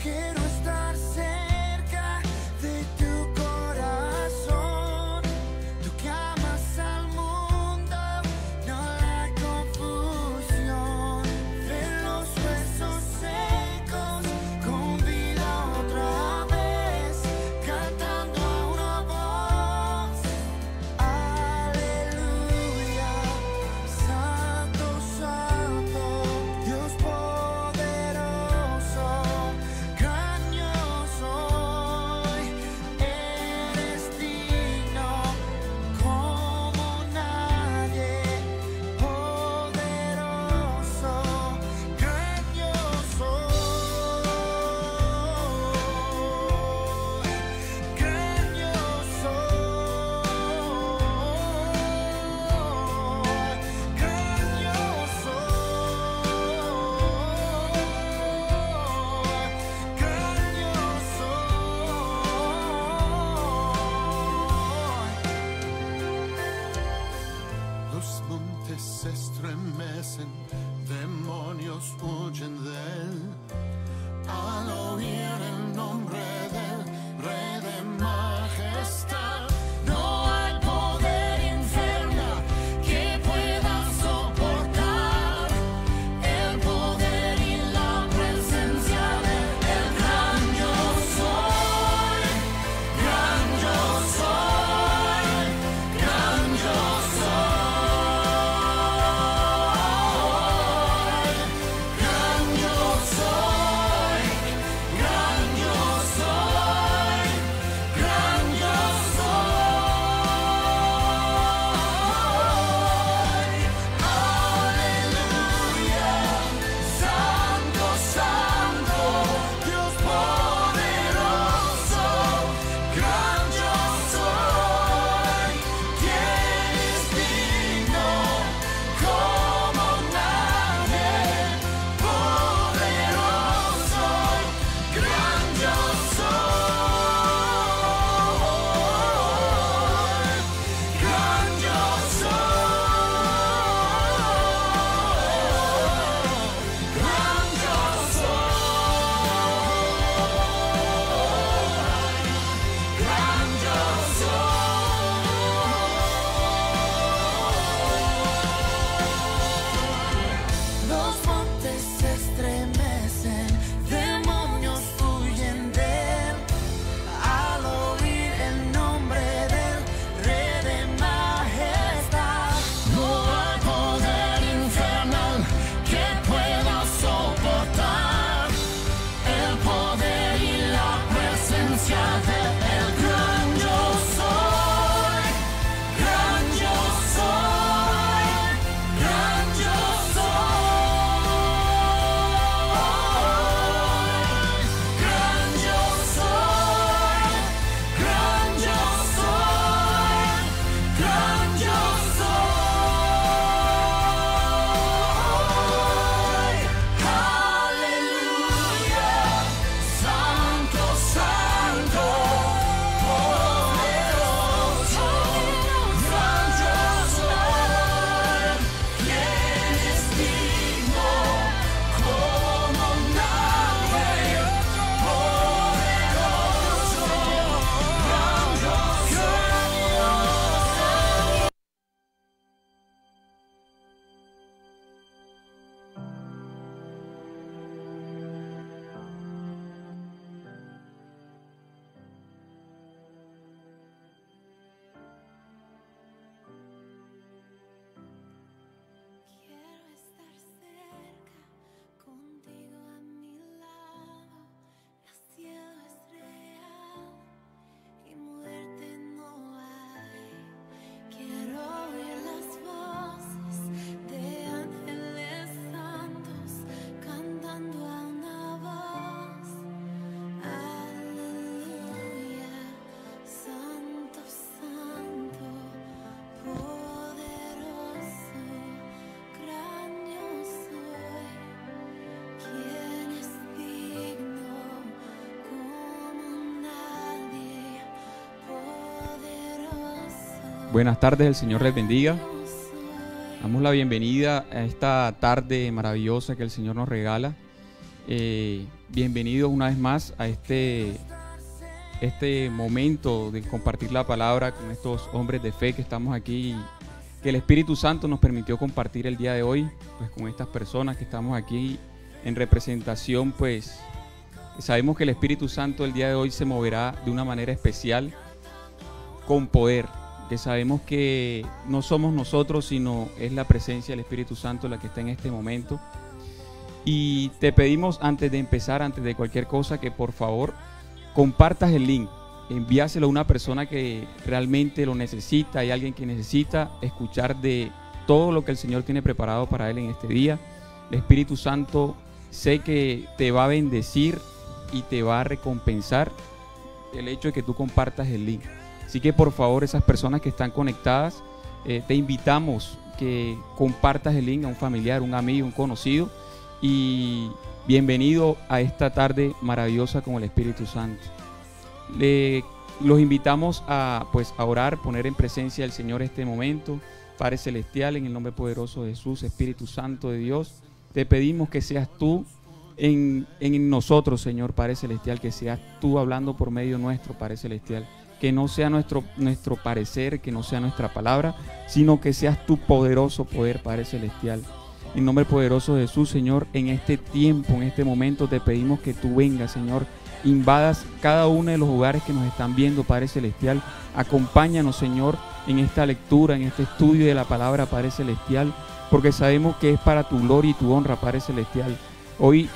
quiero estar cerca de tu corazón. Tú que amas al mundo, no la confusión. De los huesos secos, con vida otra vez, cantando a una voz. Aleluya, Santo, Santo, Dios poderoso, gran yo soy. Eres digno como nadie, poderoso, gran yo soy. Gran yo soy, gran yo soy, gran yo soy. Los montes se estremecen, demonios huyen de él. Al oír el nombre del Rey de Majestad, no hay poder infernal que pueda soportar el poder y la presencia del gran yo soy, gran yo soy, gran yo soy, gran yo soy, gran yo soy, gran yo soy. Aleluya, Santo, Santo, Dios poderoso, gran yo soy. Quien es digno como nadie, poderoso, gran yo soy, gran yo soy, gran yo soy, gran yo soy. Los montes se estremecen, demonios huyen de él. Al oír el nombre del Rey de Majestad, no hay poder infernal que pueda soportar el poder y la presencia del gran yo soy, gran yo soy, gran yo soy, gran yo soy, gran yo soy, gran yo soy. Aleluya, Santo, Santo, poderoso, gran yo soy. Quien es digno como nadie, poderoso, gran yo soy. Quiero estar cerca, contigo a mi lado. El cielo es real y muerte no hay. Quiero oír las voces de ángeles santos cantando a una voz. Aleluya, Santo, Santo, poderoso, gran yo soy. Quien es digno como nadie, poderoso. Buenas tardes, el Señor les bendiga. Yo soy. Damos la bienvenida a esta tarde maravillosa que el Señor nos regala. Bienvenidos una vez más a este momento de compartir la palabra con estos hombres de fe que estamos aquí, que el Espíritu Santo nos permitió compartir el día de hoy, pues con estas personas que estamos aquí en representación. Pues sabemos que el Espíritu Santo el día de hoy se moverá de una manera especial, con poder, que sabemos que no somos nosotros, sino es la presencia del Espíritu Santo la que está en este momento. Y te pedimos, antes de empezar, antes de cualquier cosa, que por favor compartas el link, envíaselo a una persona que realmente lo necesita. Hay alguien que necesita escuchar de todo lo que el Señor tiene preparado para él en este día. El Espíritu Santo sé que te va a bendecir y te va a recompensar el hecho de que tú compartas el link. Así que por favor, esas personas que están conectadas, te invitamos que compartas el link a un familiar, un amigo, un conocido. Y bienvenido a esta tarde maravillosa con el Espíritu Santo. Los invitamos a orar, poner en presencia del Señor este momento. Padre Celestial, en el nombre poderoso de Jesús, Espíritu Santo de Dios, te pedimos que seas tú en nosotros, Señor Padre Celestial, que seas tú hablando por medio nuestro, Padre Celestial. Que no sea nuestro parecer, que no sea nuestra palabra, sino que seas tu poderoso poder, Padre Celestial. En el nombre poderoso de Jesús, Señor, en este tiempo, en este momento, te pedimos que tú vengas, Señor, invadas cada uno de los hogares que nos están viendo, Padre Celestial. Acompáñanos, Señor, en esta lectura, en este estudio de la palabra, Padre Celestial, porque sabemos que es para tu gloria y tu honra, Padre Celestial. Hoy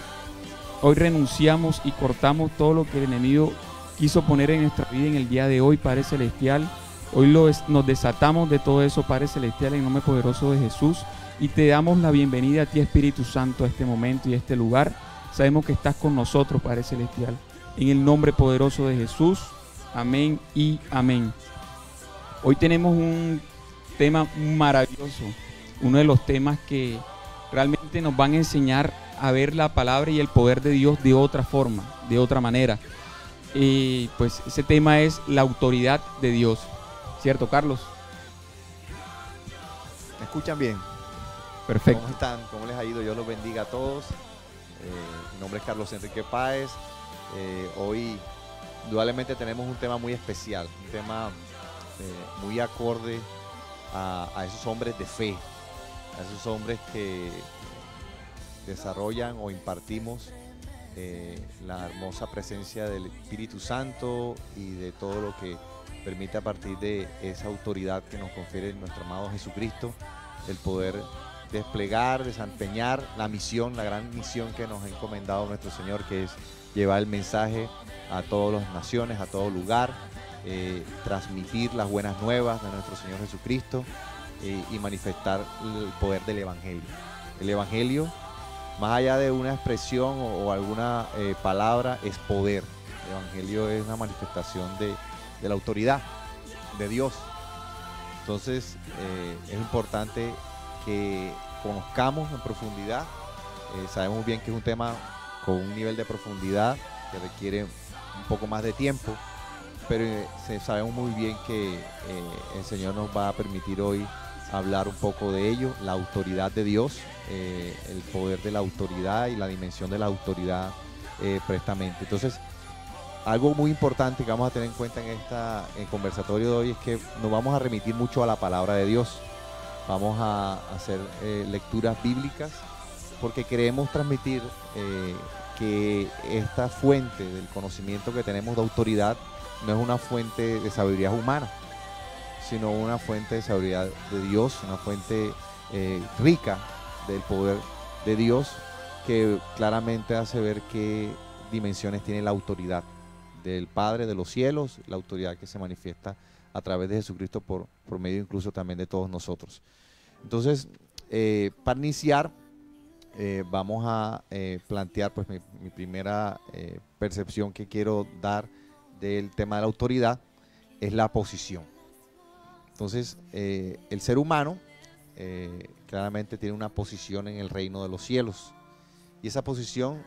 renunciamos y cortamos todo lo que el enemigo quiso poner en nuestra vida en el día de hoy, Padre Celestial. Hoy nos desatamos de todo eso, Padre Celestial, en el nombre poderoso de Jesús. Y te damos la bienvenida a ti, Espíritu Santo, a este momento y a este lugar. Sabemos que estás con nosotros, Padre Celestial. En el nombre poderoso de Jesús. Amén y amén. Hoy tenemos un tema maravilloso. Uno de los temas que realmente nos van a enseñar a ver la palabra y el poder de Dios de otra forma, de otra manera. Y pues ese tema es la autoridad de Dios. ¿Cierto, Carlos? ¿Me escuchan bien? Perfecto. ¿Cómo están? ¿Cómo les ha ido? Dios los bendiga a todos. Mi nombre es Carlos Enrique Páez. Hoy, indudablemente, tenemos un tema muy especial, un tema muy acorde a esos hombres de fe, a esos hombres que desarrollan o impartimos la hermosa presencia del Espíritu Santo y de todo lo que permite, a partir de esa autoridad que nos confiere nuestro amado Jesucristo, el poder desplegar, desempeñar la misión, la gran misión que nos ha encomendado nuestro Señor, que es llevar el mensaje a todas las naciones, a todo lugar, transmitir las buenas nuevas de nuestro Señor Jesucristo y manifestar el poder del Evangelio. El Evangelio, más allá de una expresión o alguna palabra, es poder. El Evangelio es una manifestación de la autoridad de Dios. Entonces es importante que conozcamos en profundidad. Sabemos bien que es un tema con un nivel de profundidad que requiere un poco más de tiempo, pero sabemos muy bien que el Señor nos va a permitir hoy hablar un poco de ello, la autoridad de Dios, el poder de la autoridad y la dimensión de la autoridad prestamente. Entonces, algo muy importante que vamos a tener en cuenta en el conversatorio de hoy es que nos vamos a remitir mucho a la palabra de Dios. Vamos a hacer lecturas bíblicas porque queremos transmitir que esta fuente del conocimiento que tenemos de autoridad no es una fuente de sabiduría humana, sino una fuente de sabiduría de Dios, una fuente rica del poder de Dios, que claramente hace ver qué dimensiones tiene la autoridad del Padre de los cielos, la autoridad que se manifiesta a través de Jesucristo por medio incluso también de todos nosotros. Entonces, para iniciar, vamos a plantear pues mi primera percepción que quiero dar del tema de la autoridad, es la posición. Entonces, el ser humano claramente tiene una posición en el reino de los cielos, y esa posición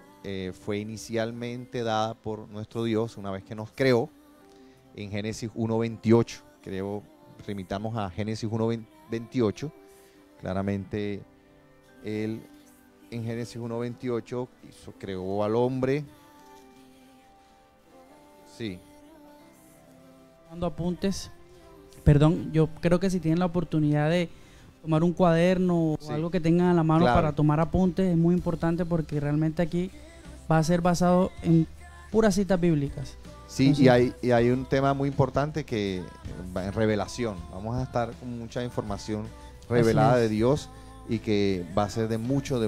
fue inicialmente dada por nuestro Dios una vez que nos creó en Génesis 1:28. Creo, remitamos a Génesis 1:28. Claramente Él en Génesis 1:28 creó al hombre. Sí. Dando apuntes. Perdón, yo creo que si tienen la oportunidad de tomar un cuaderno o Sí. algo que tengan a la mano Claro. para tomar apuntes, es muy importante porque realmente aquí va a ser basado en puras citas bíblicas. Sí, Entonces- y hay un tema muy importante que va en revelación. Vamos a estar con mucha información revelada Así de es. Dios y que va a ser de mucho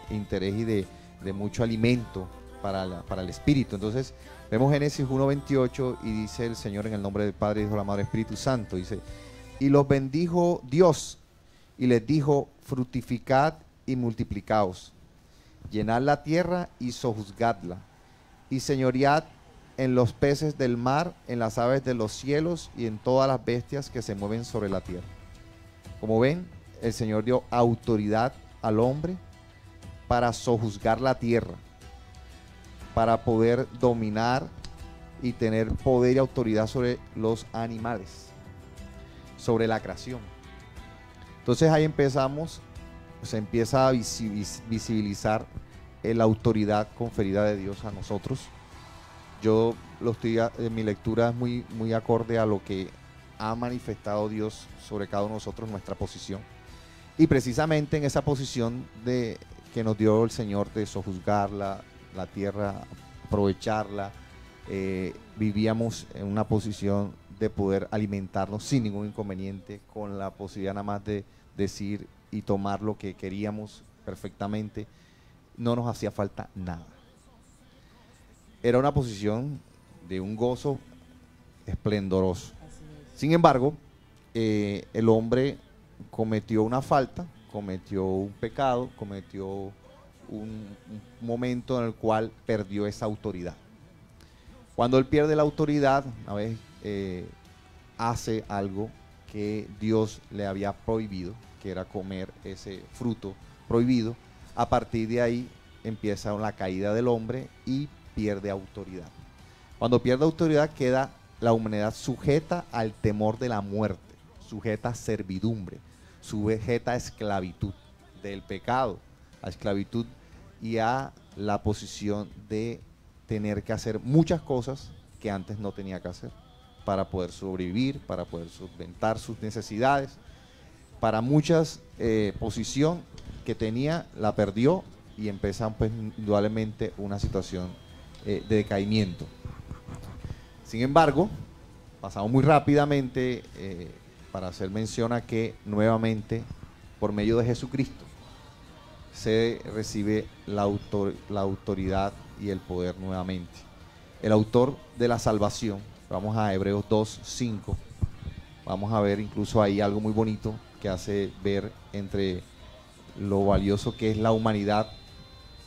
interés y de mucho alimento para el espíritu. Entonces, vemos Génesis 1:28 y dice el Señor en el nombre del Padre, Hijo, la Madre, Espíritu Santo. Dice, y los bendijo Dios y les dijo, fructificad y multiplicaos, llenad la tierra y sojuzgadla, y señoread en los peces del mar, en las aves de los cielos y en todas las bestias que se mueven sobre la tierra. Como ven, el Señor dio autoridad al hombre para sojuzgar la tierra, para poder dominar y tener poder y autoridad sobre los animales, sobre la creación. Entonces ahí se empieza a visibilizar la autoridad conferida de Dios a nosotros. Yo en mi lectura es muy acorde a lo que ha manifestado Dios sobre cada uno de nosotros, nuestra posición. Y precisamente en esa posición que nos dio el Señor de sojuzgar la tierra, aprovecharla, vivíamos en una posición de poder alimentarnos sin ningún inconveniente, con la posibilidad nada más de decir y tomar lo que queríamos perfectamente. No nos hacía falta nada. Era una posición de un gozo esplendoroso. Sin embargo, el hombre cometió una falta, cometió un pecado, cometió un momento en el cual perdió esa autoridad. Cuando él pierde la autoridad, a veces hace algo que Dios le había prohibido, que era comer ese fruto prohibido. A partir de ahí empieza la caída del hombre y pierde autoridad. Cuando pierde autoridad queda la humanidad sujeta al temor de la muerte, sujeta a servidumbre, sujeta a esclavitud del pecado, a esclavitud y a la posición de tener que hacer muchas cosas que antes no tenía que hacer para poder sobrevivir, para poder solventar sus necesidades. Para muchas posición que tenía la perdió y empieza pues indudablemente una situación de decaimiento. Sin embargo, pasamos muy rápidamente para hacer mención a que nuevamente por medio de Jesucristo se recibe la autoridad y el poder nuevamente. El autor de la salvación, vamos a Hebreos 2:5, vamos a ver incluso ahí algo muy bonito que hace ver entre lo valioso que es la humanidad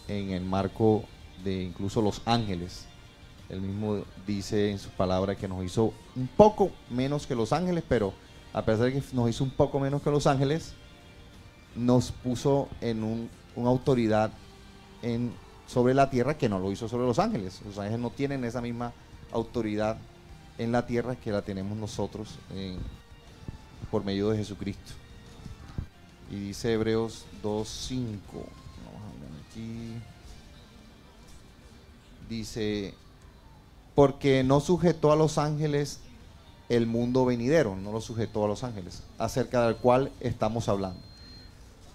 en el marco de incluso los ángeles. Él mismo dice en su palabra que nos hizo un poco menos que los ángeles, pero a pesar de que nos hizo un poco menos que los ángeles, nos puso en una autoridad sobre la tierra que no lo hizo sobre los ángeles. Los ángeles no tienen esa misma autoridad en la tierra que la tenemos nosotros por medio de Jesucristo. Y dice Hebreos 2:5. Vamos a ver aquí. Dice, porque no sujetó a los ángeles el mundo venidero, no lo sujetó a los ángeles, acerca del cual estamos hablando.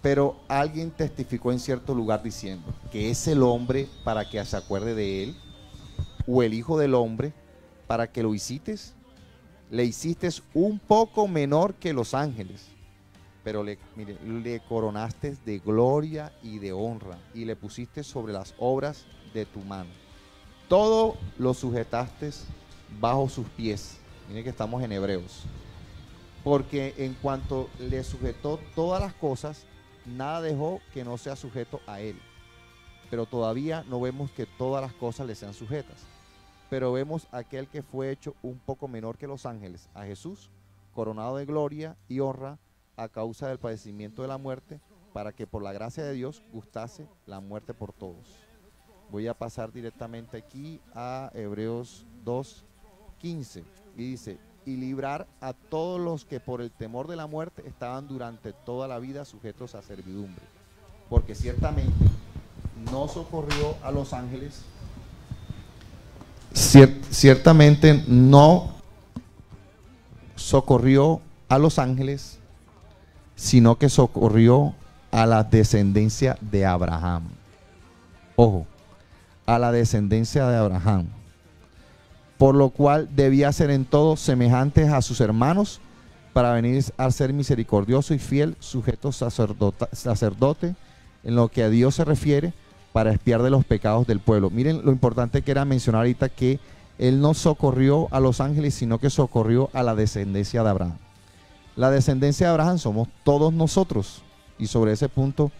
Pero alguien testificó en cierto lugar diciendo, que es el hombre para que se acuerde de él, o el hijo del hombre para que lo visites. Le hiciste un poco menor que los ángeles, pero le coronaste de gloria y de honra, y le pusiste sobre las obras de tu mano. Todo lo sujetaste bajo sus pies. Miren que estamos en Hebreos. Porque en cuanto le sujetó todas las cosas, nada dejó que no sea sujeto a él. Pero todavía no vemos que todas las cosas le sean sujetas. Pero vemos a aquel que fue hecho un poco menor que los ángeles, a Jesús, coronado de gloria y honra a causa del padecimiento de la muerte, para que por la gracia de Dios gustase la muerte por todos. Voy a pasar directamente aquí a Hebreos 2:15 y dice, y librar a todos los que por el temor de la muerte estaban durante toda la vida sujetos a servidumbre. porque ciertamente no socorrió a los ángeles, ciertamente no socorrió a los ángeles, sino que socorrió a la descendencia de Abraham. Ojo, a la descendencia de Abraham, por lo cual debía ser en todo semejantes a sus hermanos, para venir a ser misericordioso y fiel, sujeto sacerdote en lo que a Dios se refiere, para expiar de los pecados del pueblo. Miren lo importante que era mencionar ahorita, que él no socorrió a los ángeles, sino que socorrió a la descendencia de Abraham. La descendencia de Abraham somos todos nosotros, y sobre ese punto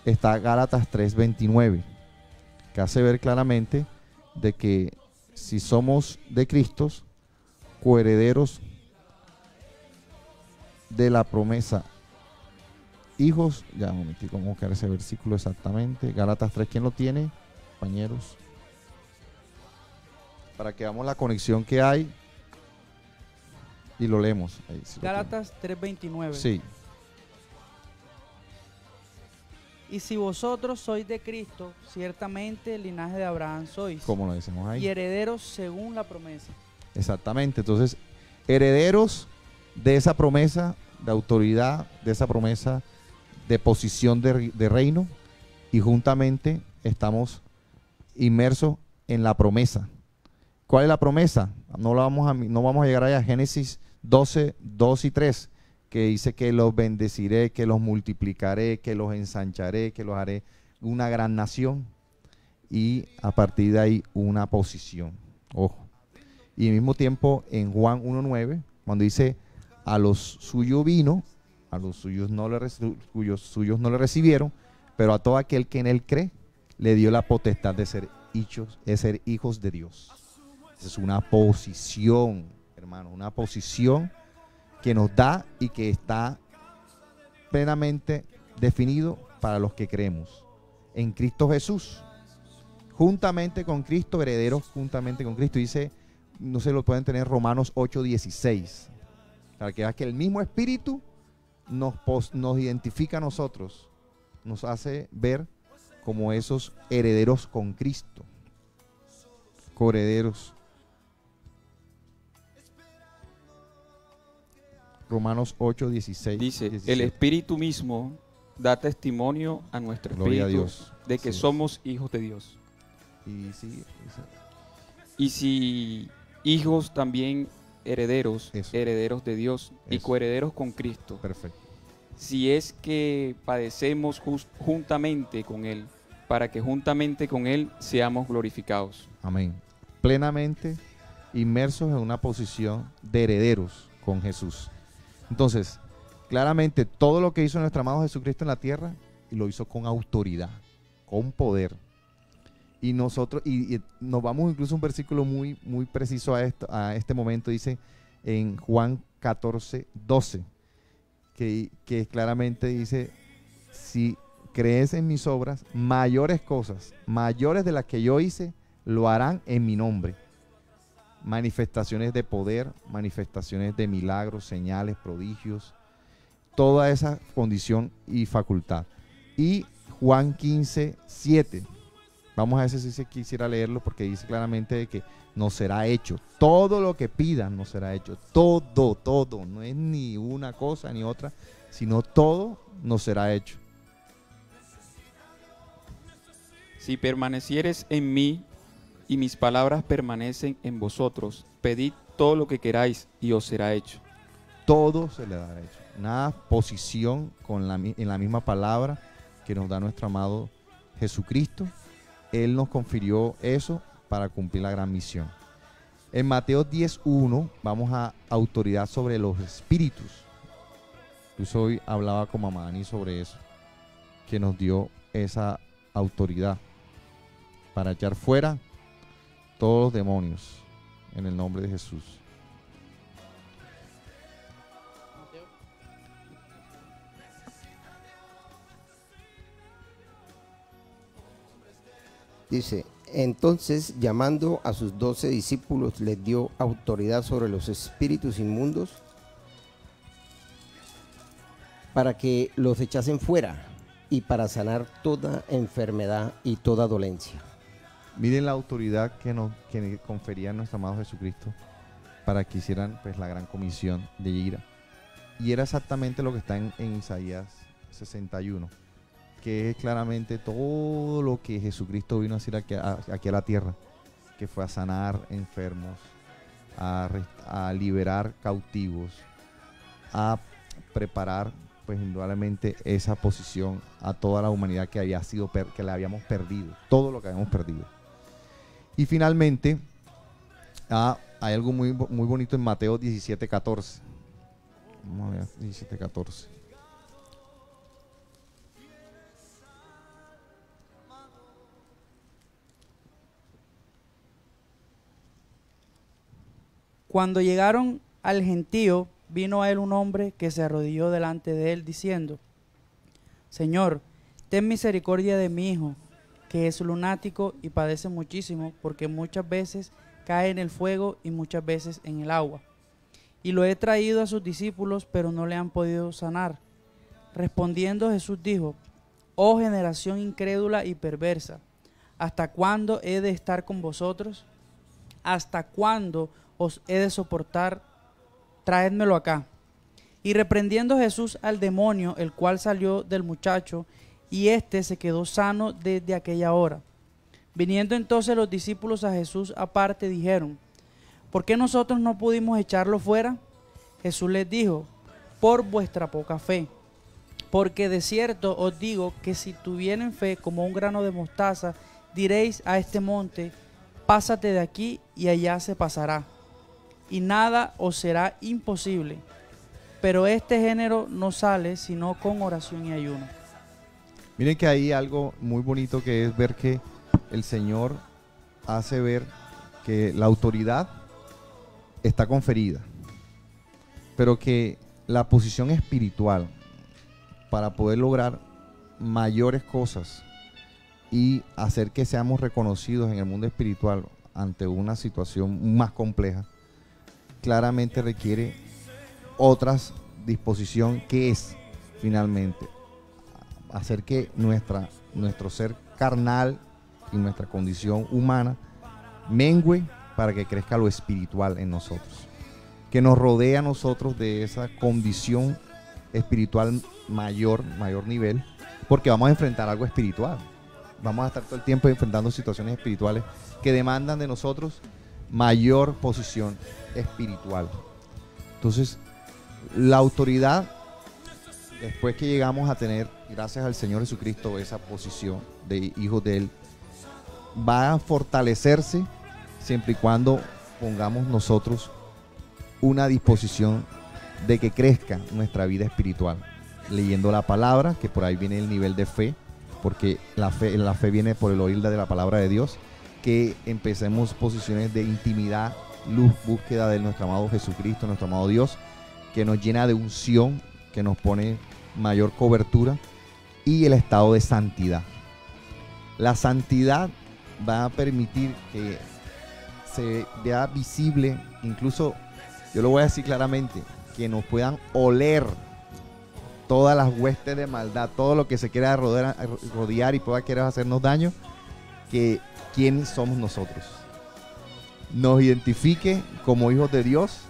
está Gálatas 3:29, que hace ver claramente de que si somos de Cristo, coherederos de la promesa, hijos, ya un momentico, vamos a buscar ese versículo exactamente, Gálatas 3, ¿quién lo tiene, compañeros? Para que veamos la conexión que hay y lo leemos. Ahí, sí, Gálatas 3:29. sí, Y si vosotros sois de Cristo, ciertamente el linaje de Abraham sois, como lo decimos ahí. y herederos según la promesa. Exactamente, entonces, herederos de esa promesa de autoridad, de esa promesa de posición de reino, y juntamente estamos inmersos en la promesa. ¿Cuál es la promesa? No vamos a llegar allá. Génesis 12, 2 y 3, que dice que los bendeciré, que los multiplicaré, que los ensancharé, que los haré una gran nación, y a partir de ahí una posición. Ojo. Y al mismo tiempo en Juan 1:9, cuando dice a los suyos vino, a los suyos cuyos suyos no le recibieron, pero a todo aquel que en él cree, le dio la potestad de ser hijos de Dios. Esa es una posición, hermano, una posición que nos da y que está plenamente definido para los que creemos en Cristo Jesús. Juntamente con Cristo, herederos juntamente con Cristo. Dice, no se lo pueden tener, Romanos 8:16. Para que veas que el mismo Espíritu nos identifica a nosotros, nos hace ver como esos herederos con Cristo, coherederos. Romanos 8:16. Dice, 17. el Espíritu mismo da testimonio a nuestro Gloria a espíritu Dios. de que Sí. somos hijos de Dios. Y sí, Y si hijos, también herederos, Eso. herederos de Dios y Eso. coherederos con Cristo. perfecto. Si es que padecemos juntamente con Él, para que juntamente con Él seamos glorificados. Amén. Plenamente inmersos en una posición de herederos con Jesús. Entonces, claramente todo lo que hizo nuestro amado Jesucristo en la tierra, y lo hizo con autoridad, con poder. Y nosotros, y nos vamos incluso a un versículo muy, muy preciso a este momento, dice en Juan 14:12, que claramente dice, si crees en mis obras, mayores cosas, mayores de las que yo hice, lo harán en mi nombre. Manifestaciones de poder, manifestaciones de milagros, señales, prodigios, toda esa condición y facultad. Y Juan 15:7, vamos a ver si se quisiera leerlo, porque dice claramente de que nos será hecho, todo lo que pidan nos será hecho, todo, no es ni una cosa ni otra, sino todo nos será hecho. Si permanecieres en mí y mis palabras permanecen en vosotros, pedid todo lo que queráis y os será hecho. Todo se le dará hecho. Una posición en la misma palabra que nos da nuestro amado Jesucristo. Él nos confirió eso para cumplir la gran misión. En Mateo 10:1 vamos a autoridad sobre los espíritus. Incluso hoy hablaba con Mamá Dani sobre eso, que nos dio esa autoridad para echar fuera todos los demonios en el nombre de Jesús. Dice, entonces llamando a sus 12 discípulos les dio autoridad sobre los espíritus inmundos para que los echasen fuera y para sanar toda enfermedad y toda dolencia. Miren la autoridad que confería nuestro amado Jesucristo para que hicieran pues la gran comisión de ir. Y era exactamente lo que está en Isaías 61, que es claramente todo lo que Jesucristo vino a hacer aquí a la tierra, que fue a sanar enfermos, a liberar cautivos, a preparar pues indudablemente esa posición a toda la humanidad que había sido que la habíamos perdido, todo lo que habíamos perdido. Y finalmente hay algo muy bonito en Mateo 17:14. Vamos a ver 17:14. Cuando llegaron al gentío, vino a él un hombre que se arrodilló delante de él, diciendo: Señor, ten misericordia de mi hijo, que es lunático y padece muchísimo, porque muchas veces cae en el fuego y muchas veces en el agua. Y lo he traído a sus discípulos, pero no le han podido sanar. Respondiendo Jesús dijo: Oh generación incrédula y perversa, ¿hasta cuándo he de estar con vosotros? ¿Hasta cuándo os he de soportar? Traédmelo acá. Y reprendiendo Jesús al demonio, el cual salió del muchacho, y éste se quedó sano desde aquella hora. Viniendo entonces los discípulos a Jesús aparte, dijeron: ¿por qué nosotros no pudimos echarlo fuera? Jesús les dijo: por vuestra poca fe. Porque de cierto os digo que si tuvieren fe como un grano de mostaza, diréis a este monte: pásate de aquí, y allá se pasará, y nada os será imposible. Pero este género no sale sino con oración y ayuno. Miren que hay algo muy bonito, que es ver que el Señor hace ver que la autoridad está conferida, pero que la posición espiritual para poder lograr mayores cosas y hacer que seamos reconocidos en el mundo espiritual ante una situación más compleja, claramente requiere otras disposición, que es finalmente hacer que nuestro ser carnal y nuestra condición humana mengüe para que crezca lo espiritual en nosotros, que nos rodea a nosotros de esa condición espiritual mayor nivel, porque vamos a enfrentar algo espiritual, vamos a estar todo el tiempo enfrentando situaciones espirituales que demandan de nosotros mayor posición espiritual. Entonces, la autoridad, después que llegamos a tener, gracias al Señor Jesucristo, esa posición de hijos de Él, va a fortalecerse siempre y cuando pongamos nosotros una disposición de que crezca nuestra vida espiritual, leyendo la palabra, que por ahí viene el nivel de fe, porque la fe viene por el oír de la palabra de Dios, que empecemos posiciones de intimidad, luz, búsqueda de nuestro amado Jesucristo, nuestro amado Dios, que nos llena de unción, que nos pone mayor cobertura, y el estado de santidad. La santidad va a permitir que se vea visible, incluso, yo lo voy a decir claramente, que nos puedan oler todas las huestes de maldad, todo lo que se quiera rodear y pueda querer hacernos daño, que quiénes somos nosotros, nos identifique como hijos de Dios,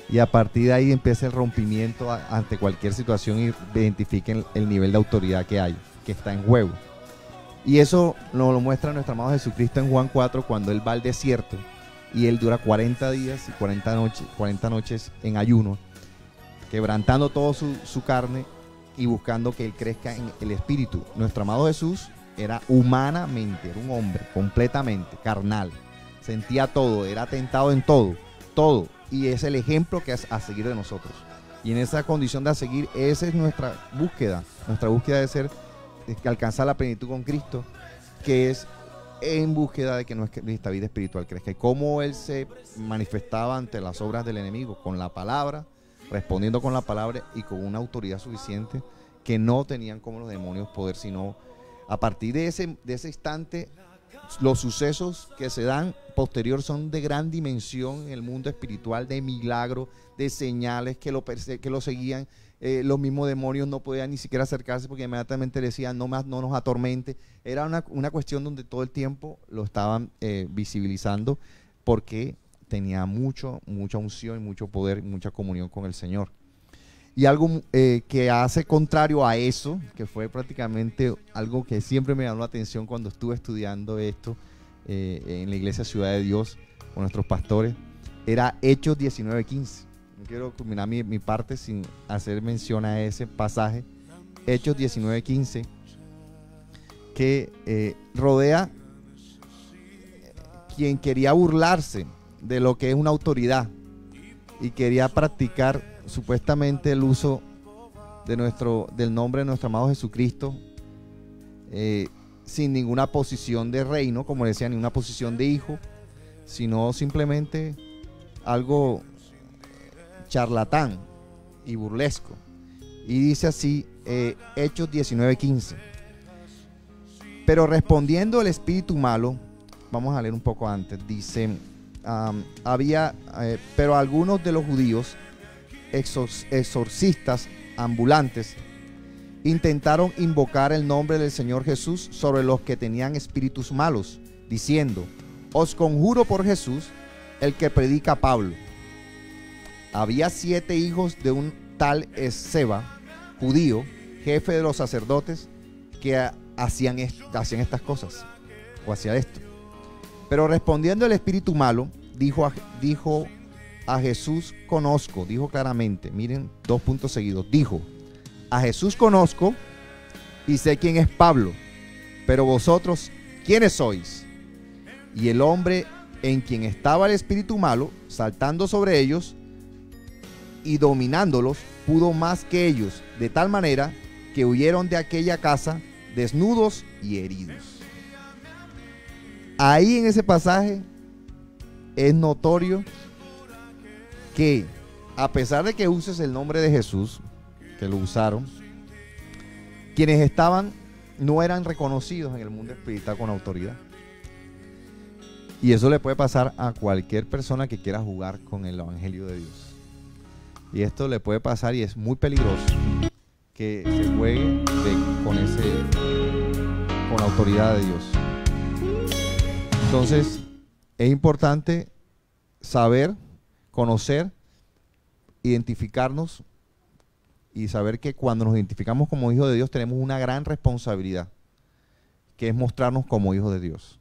y a partir de ahí empieza el rompimiento ante cualquier situación y identifiquen el nivel de autoridad que hay, que está en juego. Y eso nos lo muestra nuestro amado Jesucristo en Juan 4, cuando Él va al desierto y Él dura 40 días y 40 noches en ayuno, quebrantando toda su carne y buscando que Él crezca en el espíritu. Nuestro amado Jesús era humanamente, era un hombre completamente carnal, sentía todo, era tentado en todo, y es el ejemplo que es a seguir de nosotros. Y en esa condición de a seguir, esa es nuestra búsqueda de alcanzar la plenitud con Cristo, que es en búsqueda de que nuestra vida espiritual crezca. Y cómo Él se manifestaba ante las obras del enemigo, con la palabra, respondiendo con la palabra y con una autoridad suficiente que no tenían como los demonios poder, sino a partir de ese instante, los sucesos que se dan posterior son de gran dimensión en el mundo espiritual, de milagros, de señales que lo seguían, Los mismos demonios no podían ni siquiera acercarse porque inmediatamente le decían no nos atormente. Era una cuestión donde todo el tiempo lo estaban visibilizando porque tenía mucha unción y mucho poder, mucha comunión con el Señor. Y algo que hace contrario a eso, que fue prácticamente algo que siempre me llamó la atención cuando estuve estudiando esto en la iglesia Ciudad de Dios con nuestros pastores, era Hechos 19:15. No quiero culminar mi parte sin hacer mención a ese pasaje, Hechos 19:15, que rodea quien quería burlarse de lo que es una autoridad y quería practicar supuestamente el uso del nombre de nuestro amado Jesucristo sin ninguna posición de reino, como decía, ni una posición de hijo, sino simplemente algo charlatán y burlesco. Y dice así, Hechos 19:15: pero respondiendo el espíritu malo, vamos a leer un poco antes, dice, pero algunos de los judíos exorcistas ambulantes intentaron invocar el nombre del Señor Jesús sobre los que tenían espíritus malos, diciendo, os conjuro por Jesús, el que predica Pablo. Había 7 hijos de un tal Esceva, judío, jefe de los sacerdotes, que hacían estas cosas, o hacía esto. Pero respondiendo el espíritu malo, dijo a Jesús conozco, dijo claramente, miren, 2 puntos seguidos, dijo, a Jesús conozco y sé quién es Pablo, pero vosotros, ¿quiénes sois? Y el hombre en quien estaba el espíritu malo, saltando sobre ellos y dominándolos, pudo más que ellos, de tal manera que huyeron de aquella casa desnudos y heridos. Ahí en ese pasaje es notorio que a pesar de que uses el nombre de Jesús, que lo usaron, quienes estaban no eran reconocidos en el mundo espiritual con autoridad. Y eso le puede pasar a cualquier persona que quiera jugar con el evangelio de Dios. Y esto le puede pasar y es muy peligroso que se juegue con la autoridad de Dios. Entonces, es importante saber, conocer, identificarnos y saber que cuando nos identificamos como hijos de Dios tenemos una gran responsabilidad, que es mostrarnos como hijos de Dios.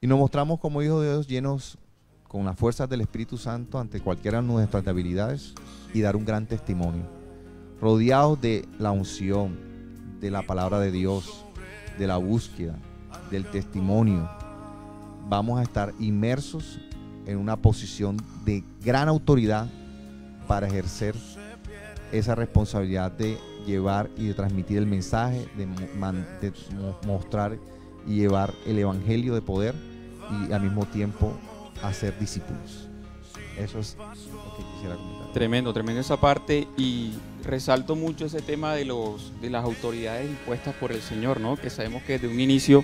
Y nos mostramos como hijos de Dios llenos con las fuerzas del Espíritu Santo ante cualquiera de nuestras debilidades y dar un gran testimonio, rodeados de la unción, de la palabra de Dios, de la búsqueda, del testimonio. Vamos a estar inmersos en una posición de gran autoridad para ejercer esa responsabilidad de llevar y de transmitir el mensaje, de mostrar y llevar el evangelio de poder y al mismo tiempo hacer discípulos. Eso es lo que quisiera comentar. Tremendo esa parte, y resalto mucho ese tema de las autoridades impuestas por el Señor, ¿no? Que sabemos que desde un inicio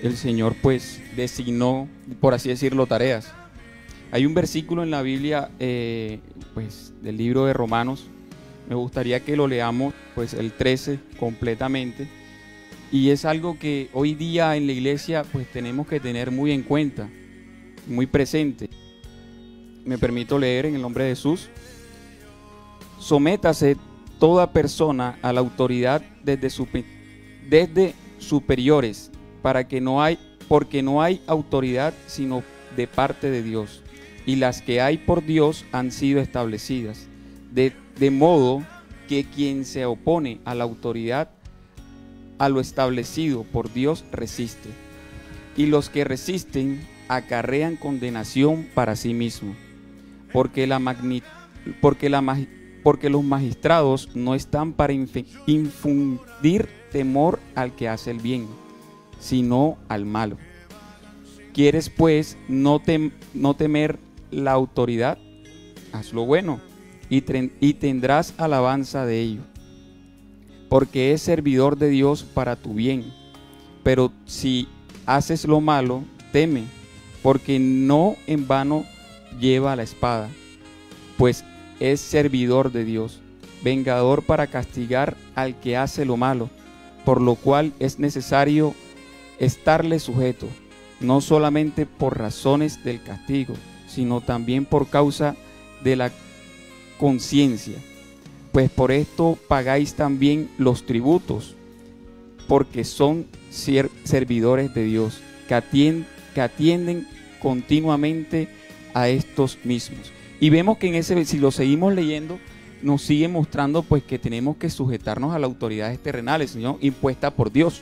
el Señor pues designó, por así decirlo, tareas. Hay un versículo en la Biblia pues del libro de Romanos, me gustaría que lo leamos, pues el 13 completamente, y es algo que hoy día en la iglesia pues tenemos que tener muy en cuenta, muy presente. Me permito leer en el nombre de Jesús. Sométase toda persona a la autoridad desde superiores, porque no hay autoridad sino de parte de Dios, y las que hay por Dios han sido establecidas, de modo que quien se opone a la autoridad, a lo establecido por Dios, resiste, y los que resisten acarrean condenación para sí mismos, porque los magistrados no están para infundir temor al que hace el bien, sino al malo. ¿Quieres pues no temer la autoridad? Haz lo bueno y tendrás alabanza de ello, porque es servidor de Dios para tu bien. Pero si haces lo malo, teme, porque no en vano lleva la espada, pues es servidor de Dios. vengador para castigar al que hace lo malo, por lo cual es necesario estarle sujeto, no solamente por razones del castigo, sino también por causa de la conciencia. Pues por esto pagáis también los tributos, porque son servidores de Dios, que atienden continuamente a estos mismos. Y vemos que en ese, si lo seguimos leyendo, nos sigue mostrando pues que tenemos que sujetarnos a las autoridades terrenales, ¿no?, impuestas por Dios.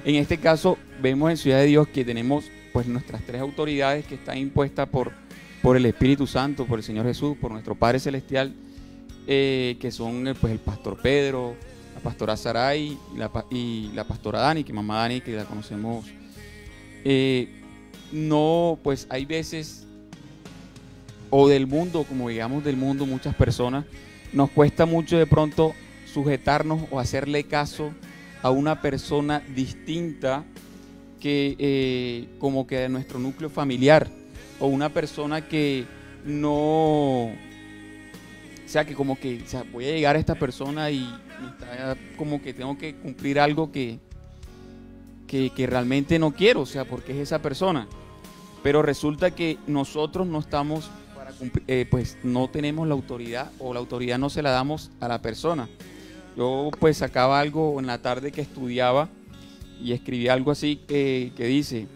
En este caso vemos en Ciudad de Dios que tenemos pues nuestras tres autoridades que están impuestas por el Espíritu Santo, por el Señor Jesús, por nuestro Padre Celestial, que son pues el pastor Pedro, la pastora Saray y la pastora Dani, que mamá Dani, que la conocemos. No, pues hay veces, o del mundo, como digamos del mundo, muchas personas, nos cuesta mucho de pronto sujetarnos o hacerle caso a una persona distinta que como que de nuestro núcleo familiar, o una persona que no, o sea, que como que, o sea, voy a llegar a esta persona y está como que tengo que cumplir algo que realmente no quiero, o sea, porque es esa persona. Pero resulta que nosotros no estamos para cumplir, pues no tenemos la autoridad, o la autoridad no se la damos a la persona. Yo pues sacaba algo en la tarde que estudiaba y escribí algo así que dice: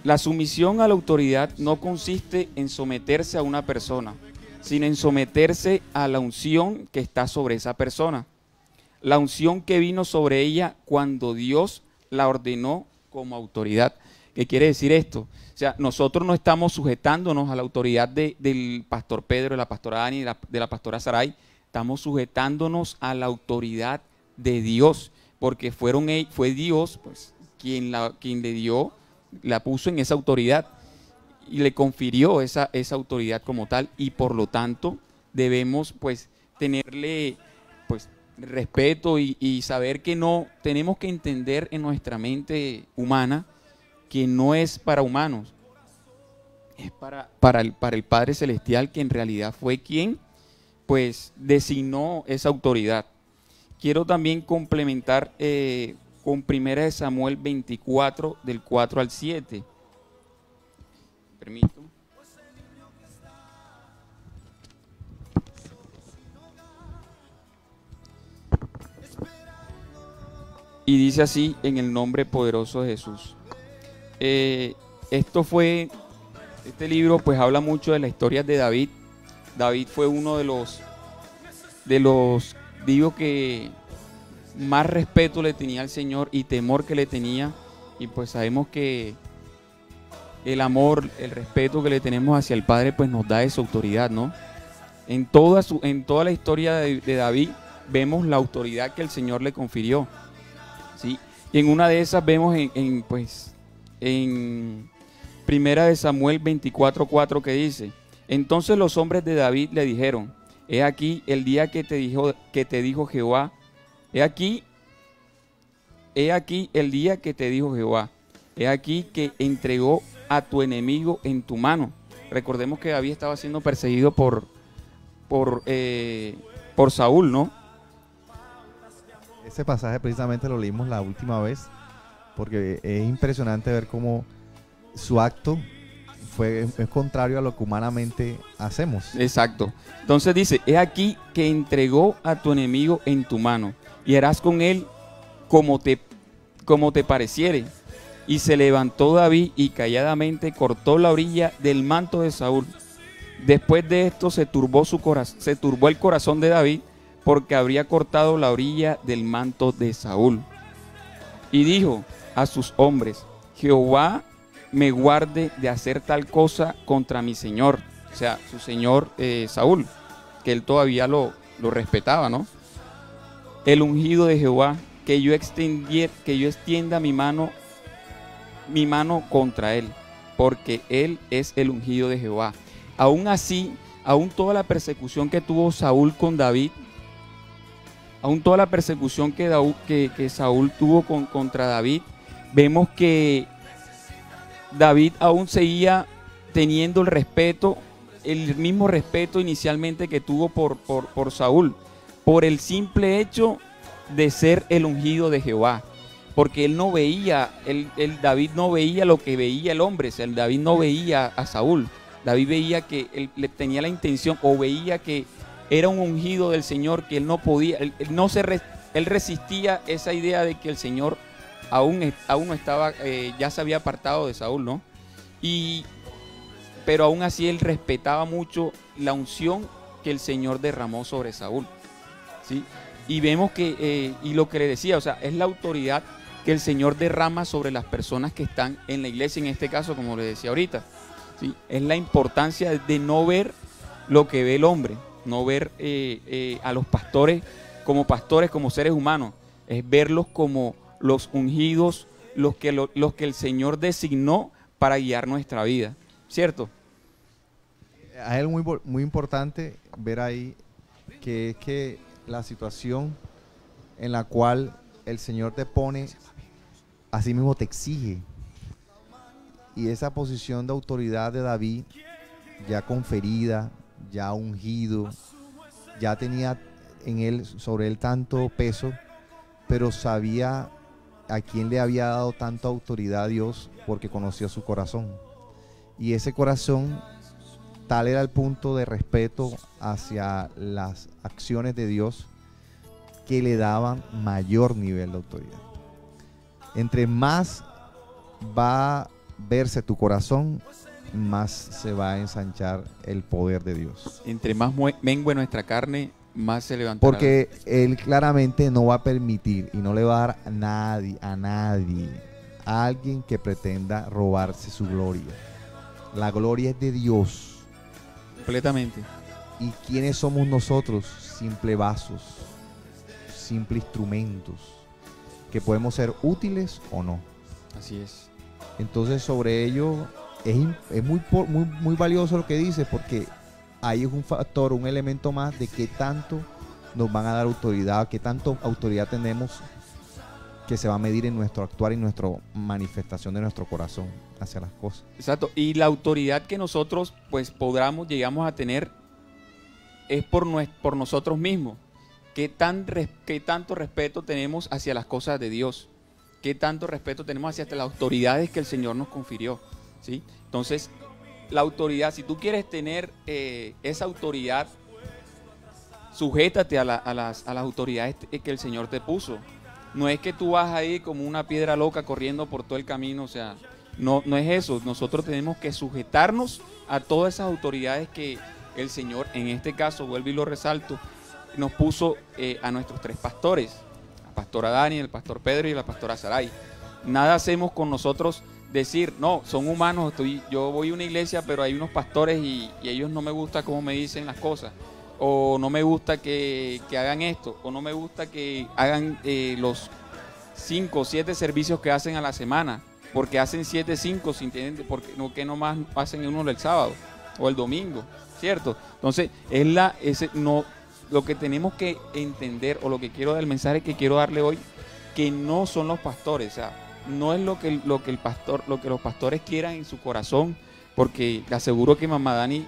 la sumisión a la autoridad no consiste en someterse a una persona, sino en someterse a la unción que está sobre esa persona. La unción que vino sobre ella cuando Dios la ordenó como autoridad. ¿Qué quiere decir esto? O sea, nosotros no estamos sujetándonos a la autoridad del pastor Pedro, de la pastora Dani, de la pastora Saray. Estamos sujetándonos a la autoridad de Dios, porque fue Dios pues, quien le dio, la puso en esa autoridad y le confirió esa autoridad como tal, y por lo tanto debemos pues tenerle pues respeto y saber que no tenemos que entender en nuestra mente humana que no es para humanos, es para el Padre Celestial, que en realidad fue quien pues designó esa autoridad. Quiero también complementar con 1 Samuel 24, del 4 al 7. Permito. Y dice así, en el nombre poderoso de Jesús. Este libro pues habla mucho de la historia de David. David fue uno de los digo que más respeto le tenía al Señor y temor que le tenía, y pues sabemos que el amor, el respeto que le tenemos hacia el Padre pues nos da esa autoridad, ¿no? En toda la historia de David vemos la autoridad que el Señor le confirió, ¿sí? Y en una de esas vemos en 1 Samuel 24:4 que dice: entonces los hombres de David le dijeron: he aquí el día que te dijo Jehová, he aquí el día que te dijo Jehová, he aquí que entregó a tu enemigo en tu mano. Recordemos que David estaba siendo perseguido por Saúl, ¿no? Ese pasaje precisamente lo leímos la última vez, porque es impresionante ver cómo su acto es contrario a lo que humanamente hacemos. Exacto. Entonces dice: he aquí que entregó a tu enemigo en tu mano, y harás con él como te pareciere. Y se levantó David y calladamente cortó la orilla del manto de Saúl. Después de esto se turbó el corazón de David, porque habría cortado la orilla del manto de Saúl. Y dijo a sus hombres: Jehová me guarde de hacer tal cosa contra mi señor, o sea, su señor Saúl, que él todavía lo respetaba, ¿no? El ungido de Jehová, que yo extienda mi mano contra él, porque él es el ungido de Jehová. Aún así, aún toda la persecución que tuvo Saúl con David, aún toda la persecución que Saúl tuvo contra David, vemos que David aún seguía teniendo el respeto el mismo respeto inicialmente que tuvo por Saúl, por el simple hecho de ser el ungido de Jehová. Porque él no veía, David no veía lo que veía el hombre, o sea, David no veía a Saúl. David veía que él tenía la intención, o veía que era un ungido del Señor, que él no podía, él resistía esa idea de que el Señor aún no estaba, ya se había apartado de Saúl, ¿no? Pero aún así él respetaba mucho la unción que el Señor derramó sobre Saúl, ¿sí? Y vemos que, y lo que le decía, o sea, es la autoridad que el Señor derrama sobre las personas que están en la iglesia, en este caso, como le decía ahorita, ¿sí? Es la importancia de no ver lo que ve el hombre, no ver a los pastores, como seres humanos, es verlos como los ungidos, los que el Señor designó para guiar nuestra vida, ¿cierto? Hay algo muy importante ver ahí, que es que la situación en la cual el Señor te pone, así mismo te exige. Y esa posición de autoridad de David, ya conferida, ya ungido, ya tenía sobre él tanto peso, pero sabía a quién le había dado tanta autoridad a Dios, porque conocía su corazón. Y ese corazón, tal era el punto de respeto hacia las acciones de Dios, que le daban mayor nivel de autoridad. Entre más va a verse tu corazón, más se va a ensanchar el poder de Dios. Entre más mengue nuestra carne, más se levantará. Porque Él claramente no va a permitir y no le va a dar a nadie, a alguien que pretenda robarse su gloria. La gloria es de Dios. Completamente. ¿Y quiénes somos nosotros? Simples vasos, simples instrumentos, que podemos ser útiles o no. Así es. Entonces, sobre ello es muy valioso lo que dice, porque ahí es un factor, un elemento más de qué tanto nos van a dar autoridad, qué tanto autoridad tenemos, que se va a medir en nuestro actuar y nuestra manifestación de nuestro corazón hacia las cosas. Exacto. Y la autoridad que nosotros pues llegamos a tener es por nosotros mismos. ¿Qué tanto respeto tenemos hacia las cosas de Dios? ¿Qué tanto respeto tenemos hacia las autoridades que el Señor nos confirió? ¿Sí? Entonces, la autoridad, si tú quieres tener esa autoridad, sujétate a las autoridades que el Señor te puso. No es que tú vas ahí como una piedra loca corriendo por todo el camino, o sea, no es eso. Nosotros tenemos que sujetarnos a todas esas autoridades que el Señor, en este caso, vuelvo y lo resalto, nos puso a nuestros 3 pastores, la pastora Dani, el pastor Pedro y la pastora Saray. Nada hacemos con nosotros decir, no, son humanos, yo voy a una iglesia, pero hay unos pastores y ellos no me gusta cómo me dicen las cosas, o no me gusta que hagan esto, o no me gusta que hagan los 5 o 7 servicios que hacen a la semana, porque hacen 7, 5, porque no nomás hacen uno el sábado o el domingo, ¿cierto? Entonces, lo que tenemos que entender, o lo que quiero del mensaje que quiero darle hoy, que no son los pastores, o sea, no es lo que los pastores quieran en su corazón, porque le aseguro que mamá Dani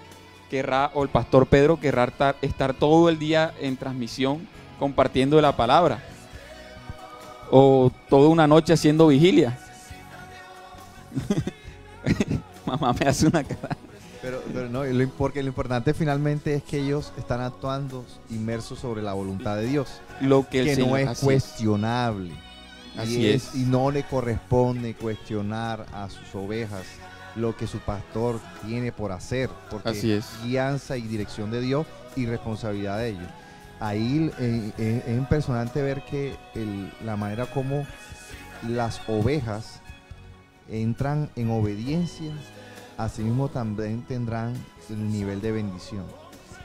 querrá, o el pastor Pedro querrá estar todo el día en transmisión compartiendo la palabra, o toda una noche haciendo vigilia. Mamá me hace una cara. Pero no, porque lo importante finalmente es que ellos están actuando inmersos sobre la voluntad de Dios, lo que el Señor, no es cuestionable. Así es. Y no le corresponde cuestionar a sus ovejas lo que su pastor tiene por hacer, porque así es guianza y dirección de Dios y responsabilidad de ellos. Ahí es impresionante ver que la manera como las ovejas entran en obediencia, asimismo también tendrán el nivel de bendición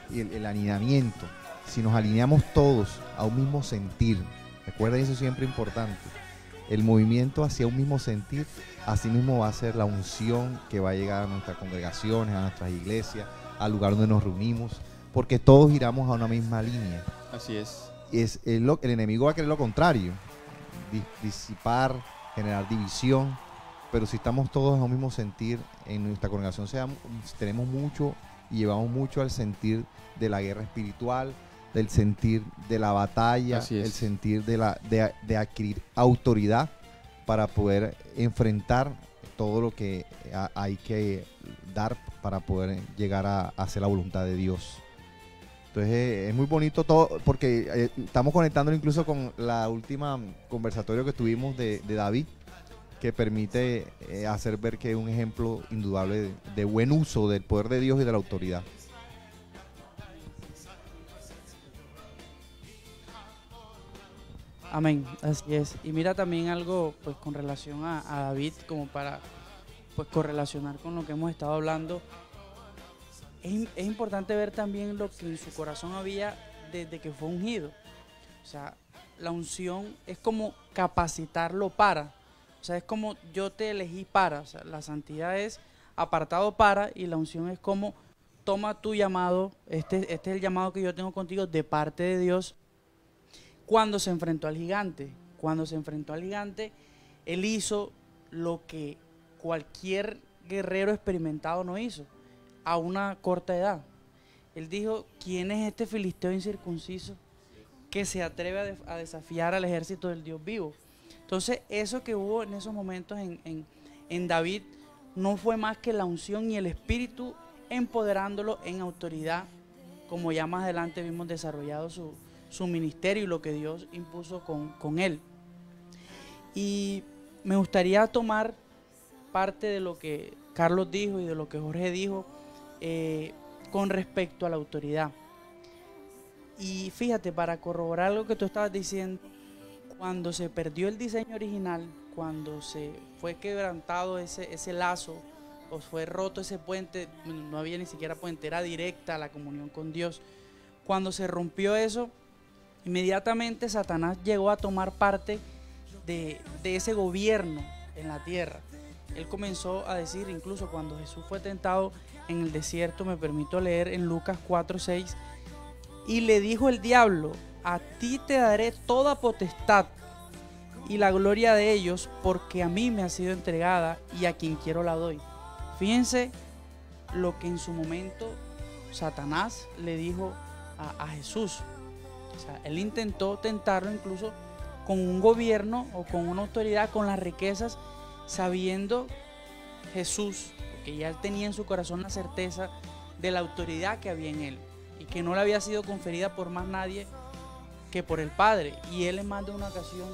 y el alineamiento. Si nos alineamos todos a un mismo sentir, recuerden, eso es siempre importante, el movimiento hacia un mismo sentir, asimismo va a ser la unción que va a llegar a nuestras congregaciones, a nuestras iglesias, al lugar donde nos reunimos, porque todos giramos a una misma línea. Así es. El enemigo va a querer lo contrario, disipar, generar división. Pero si estamos todos en un mismo sentir, en nuestra congregación tenemos mucho y llevamos mucho al sentir de la guerra espiritual, del sentir de la batalla, Así es. el sentir de adquirir autoridad para poder enfrentar todo lo que hay que dar para poder llegar a hacer la voluntad de Dios. Entonces es muy bonito todo, porque estamos conectándolo incluso con la última conversatorio que tuvimos de David, que permite hacer ver que es un ejemplo indudable de buen uso del poder de Dios y de la autoridad. Amén, así es. Y mira también algo pues con relación a David, como para pues correlacionar con lo que hemos estado hablando. Es importante ver también lo que en su corazón había desde que fue ungido. O sea, la unción es como capacitarlo para. O sea, es como yo te elegí para. O sea, la santidad es apartado para, y la unción es como toma tu llamado. Este es el llamado que yo tengo contigo de parte de Dios. Cuando se enfrentó al gigante, él hizo lo que cualquier guerrero experimentado no hizo a una corta edad. Él dijo: ¿quién es este filisteo incircunciso que se atreve a desafiar al ejército del Dios vivo? Entonces, eso que hubo en esos momentos en David no fue más que la unción y el Espíritu empoderándolo en autoridad, como ya más adelante vimos desarrollado su ministerio y lo que Dios impuso con él. Y me gustaría tomar parte de lo que Carlos dijo y de lo que Jorge dijo con respecto a la autoridad. Y fíjate, para corroborar lo que tú estabas diciendo, cuando se perdió el diseño original, cuando se fue quebrantado ese lazo, o fue roto ese puente, no había ni siquiera puente, era directa la comunión con Dios. Cuando se rompió eso, inmediatamente Satanás llegó a tomar parte de ese gobierno en la tierra. Él comenzó a decir, incluso cuando Jesús fue tentado en el desierto, me permito leer en Lucas 4:6, y le dijo el diablo: a ti te daré toda potestad y la gloria de ellos, porque a mí me ha sido entregada y a quien quiero la doy. Fíjense lo que en su momento Satanás le dijo a Jesús. O sea, él intentó tentarlo incluso con un gobierno o con una autoridad, con las riquezas, sabiendo Jesús, porque ya él tenía en su corazón la certeza de la autoridad que había en él y que no le había sido conferida por más nadie que por el Padre. Y él en más de una ocasión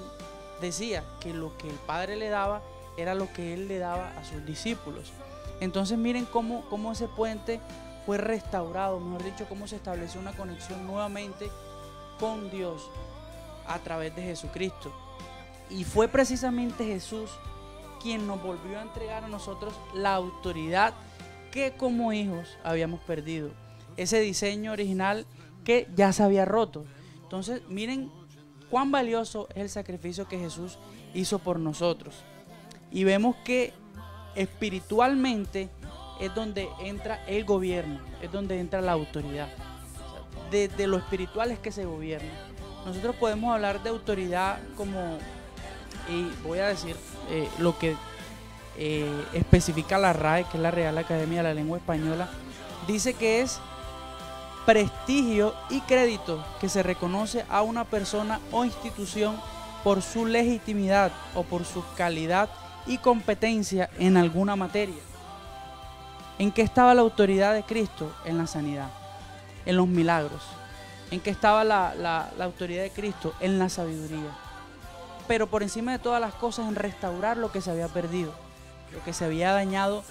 decía que lo que el Padre le daba era lo que él le daba a sus discípulos. Entonces miren cómo ese puente fue restaurado, mejor dicho, cómo se estableció una conexión nuevamente con Dios a través de Jesucristo. Y fue precisamente Jesús quien nos volvió a entregar a nosotros la autoridad que como hijos habíamos perdido, ese diseño original que ya se había roto. Entonces miren cuán valioso es el sacrificio que Jesús hizo por nosotros, y vemos que espiritualmente es donde entra el gobierno, es donde entra la autoridad. O sea, de lo espiritual es que se gobierna. Nosotros podemos hablar de autoridad como, y voy a decir lo que especifica la RAE, que es la Real Academia de la Lengua Española. Dice que es prestigio y crédito que se reconoce a una persona o institución por su legitimidad o por su calidad y competencia en alguna materia. ¿En qué estaba la autoridad de Cristo? En la sanidad, en los milagros. ¿En qué estaba la autoridad de Cristo? En la sabiduría. Pero por encima de todas las cosas, en restaurar lo que se había perdido, lo que se había dañado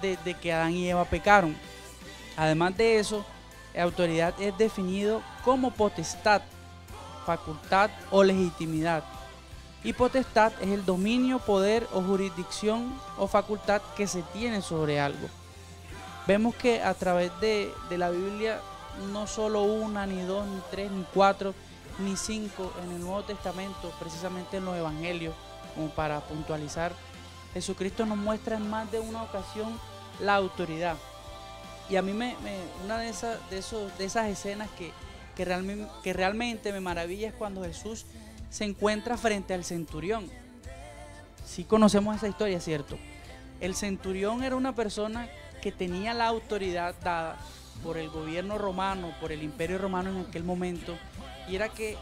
desde que Adán y Eva pecaron. Además de eso, la autoridad es definido como potestad, facultad o legitimidad. Y potestad es el dominio, poder o jurisdicción o facultad que se tiene sobre algo. Vemos que a través de la Biblia, no solo una, ni dos, ni tres, ni cuatro, ni cinco en el Nuevo Testamento, precisamente en los Evangelios, como para puntualizar, Jesucristo nos muestra en más de una ocasión la autoridad. Y a mí una de esas escenas que realmente me maravilla es cuando Jesús se encuentra frente al centurión. Sí conocemos esa historia, ¿cierto? El centurión era una persona que tenía la autoridad dada por el gobierno romano, por el imperio romano en aquel momento, y era que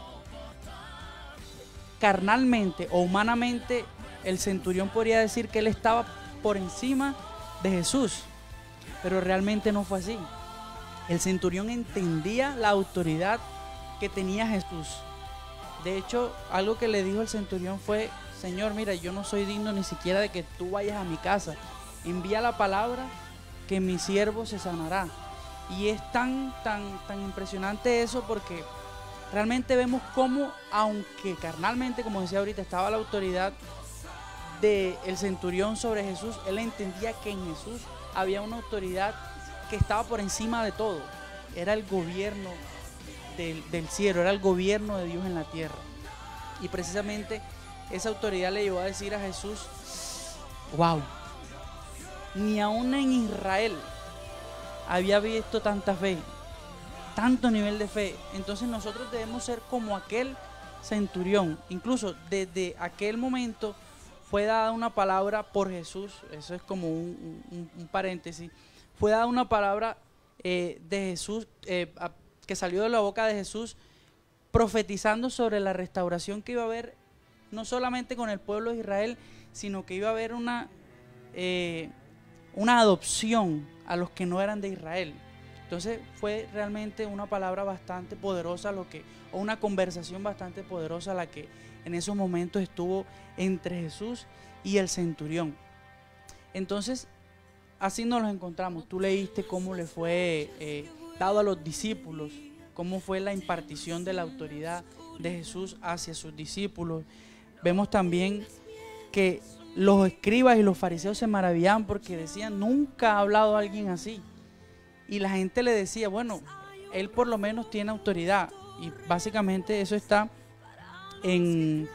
carnalmente o humanamente el centurión podría decir que él estaba por encima de Jesús, pero realmente no fue así. El centurión entendía la autoridad que tenía Jesús. De hecho, algo que le dijo el centurión fue: Señor, mira, yo no soy digno ni siquiera de que tú vayas a mi casa. Envía la palabra que mi siervo se sanará. Y es tan impresionante eso, porque realmente vemos cómo, aunque carnalmente, como decía ahorita, estaba la autoridad del centurión sobre Jesús, él entendía que en Jesús había una autoridad que estaba por encima de todo. Era el gobierno del cielo, era el gobierno de Dios en la tierra. Y precisamente esa autoridad le llevó a decir a Jesús: wow, ni aún en Israel había visto tanta fe, tanto nivel de fe. Entonces nosotros debemos ser como aquel centurión. Incluso desde aquel momento fue dada una palabra por Jesús. Eso es como un paréntesis. Fue dada una palabra de Jesús, que salió de la boca de Jesús, profetizando sobre la restauración que iba a haber, no solamente con el pueblo de Israel, sino que iba a haber una adopción a los que no eran de Israel. Entonces fue realmente una palabra bastante poderosa, o una conversación bastante poderosa la que en esos momentos estuvo entre Jesús y el centurión. Entonces, así nos los encontramos. Tú leíste cómo le fue dado a los discípulos, cómo fue la impartición de la autoridad de Jesús hacia sus discípulos. Vemos también que los escribas y los fariseos se maravillaban porque decían: nunca ha hablado alguien así. Y la gente le decía: bueno, él por lo menos tiene autoridad. Y básicamente eso está en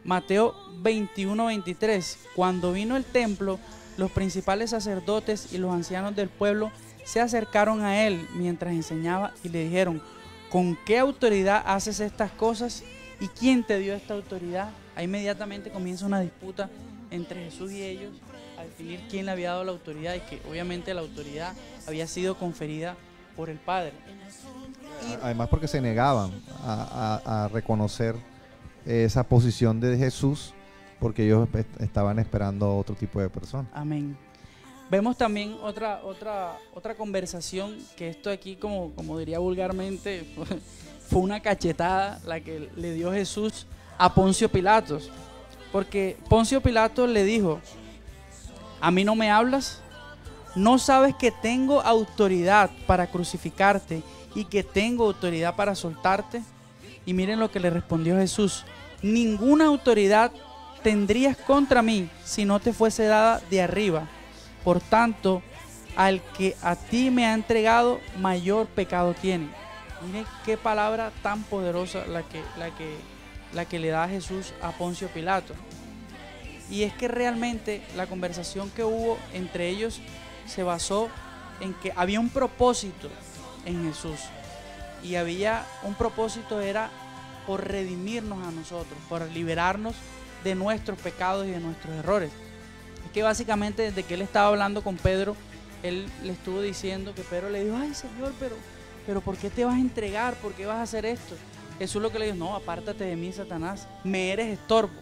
Mateo 21-23. Cuando vino el templo, los principales sacerdotes y los ancianos del pueblo se acercaron a él mientras enseñaba y le dijeron: ¿con qué autoridad haces estas cosas? ¿Y quién te dio esta autoridad? Ahí inmediatamente comienza una disputa entre Jesús y ellos a definir quién le había dado la autoridad, y que obviamente la autoridad había sido conferida por el Padre. Además, porque se negaban a reconocer esa posición de Jesús, porque ellos estaban esperando a otro tipo de persona. Amén. Vemos también otra conversación, que esto aquí, como diría vulgarmente, fue una cachetada la que le dio Jesús a Poncio Pilatos. Porque Poncio Pilatos le dijo: ¿a mí no me hablas? ¿No sabes que tengo autoridad para crucificarte y que tengo autoridad para soltarte? Y miren lo que le respondió Jesús: ninguna autoridad tendrías contra mí si no te fuese dada de arriba. Por tanto, al que a ti me ha entregado, mayor pecado tiene. Miren qué palabra tan poderosa la que le da Jesús a Poncio Pilato. Y es que realmente la conversación que hubo entre ellos se basó en que había un propósito en Jesús. Y había un propósito, era por redimirnos a nosotros, por liberarnos de nuestros pecados y de nuestros errores. Es que básicamente desde que él estaba hablando con Pedro, él le estuvo diciendo, que Pedro le dijo: ay Señor, pero ¿por qué te vas a entregar? ¿Por qué vas a hacer esto? Jesús lo que le dijo: no, apártate de mí, Satanás, me eres estorbo.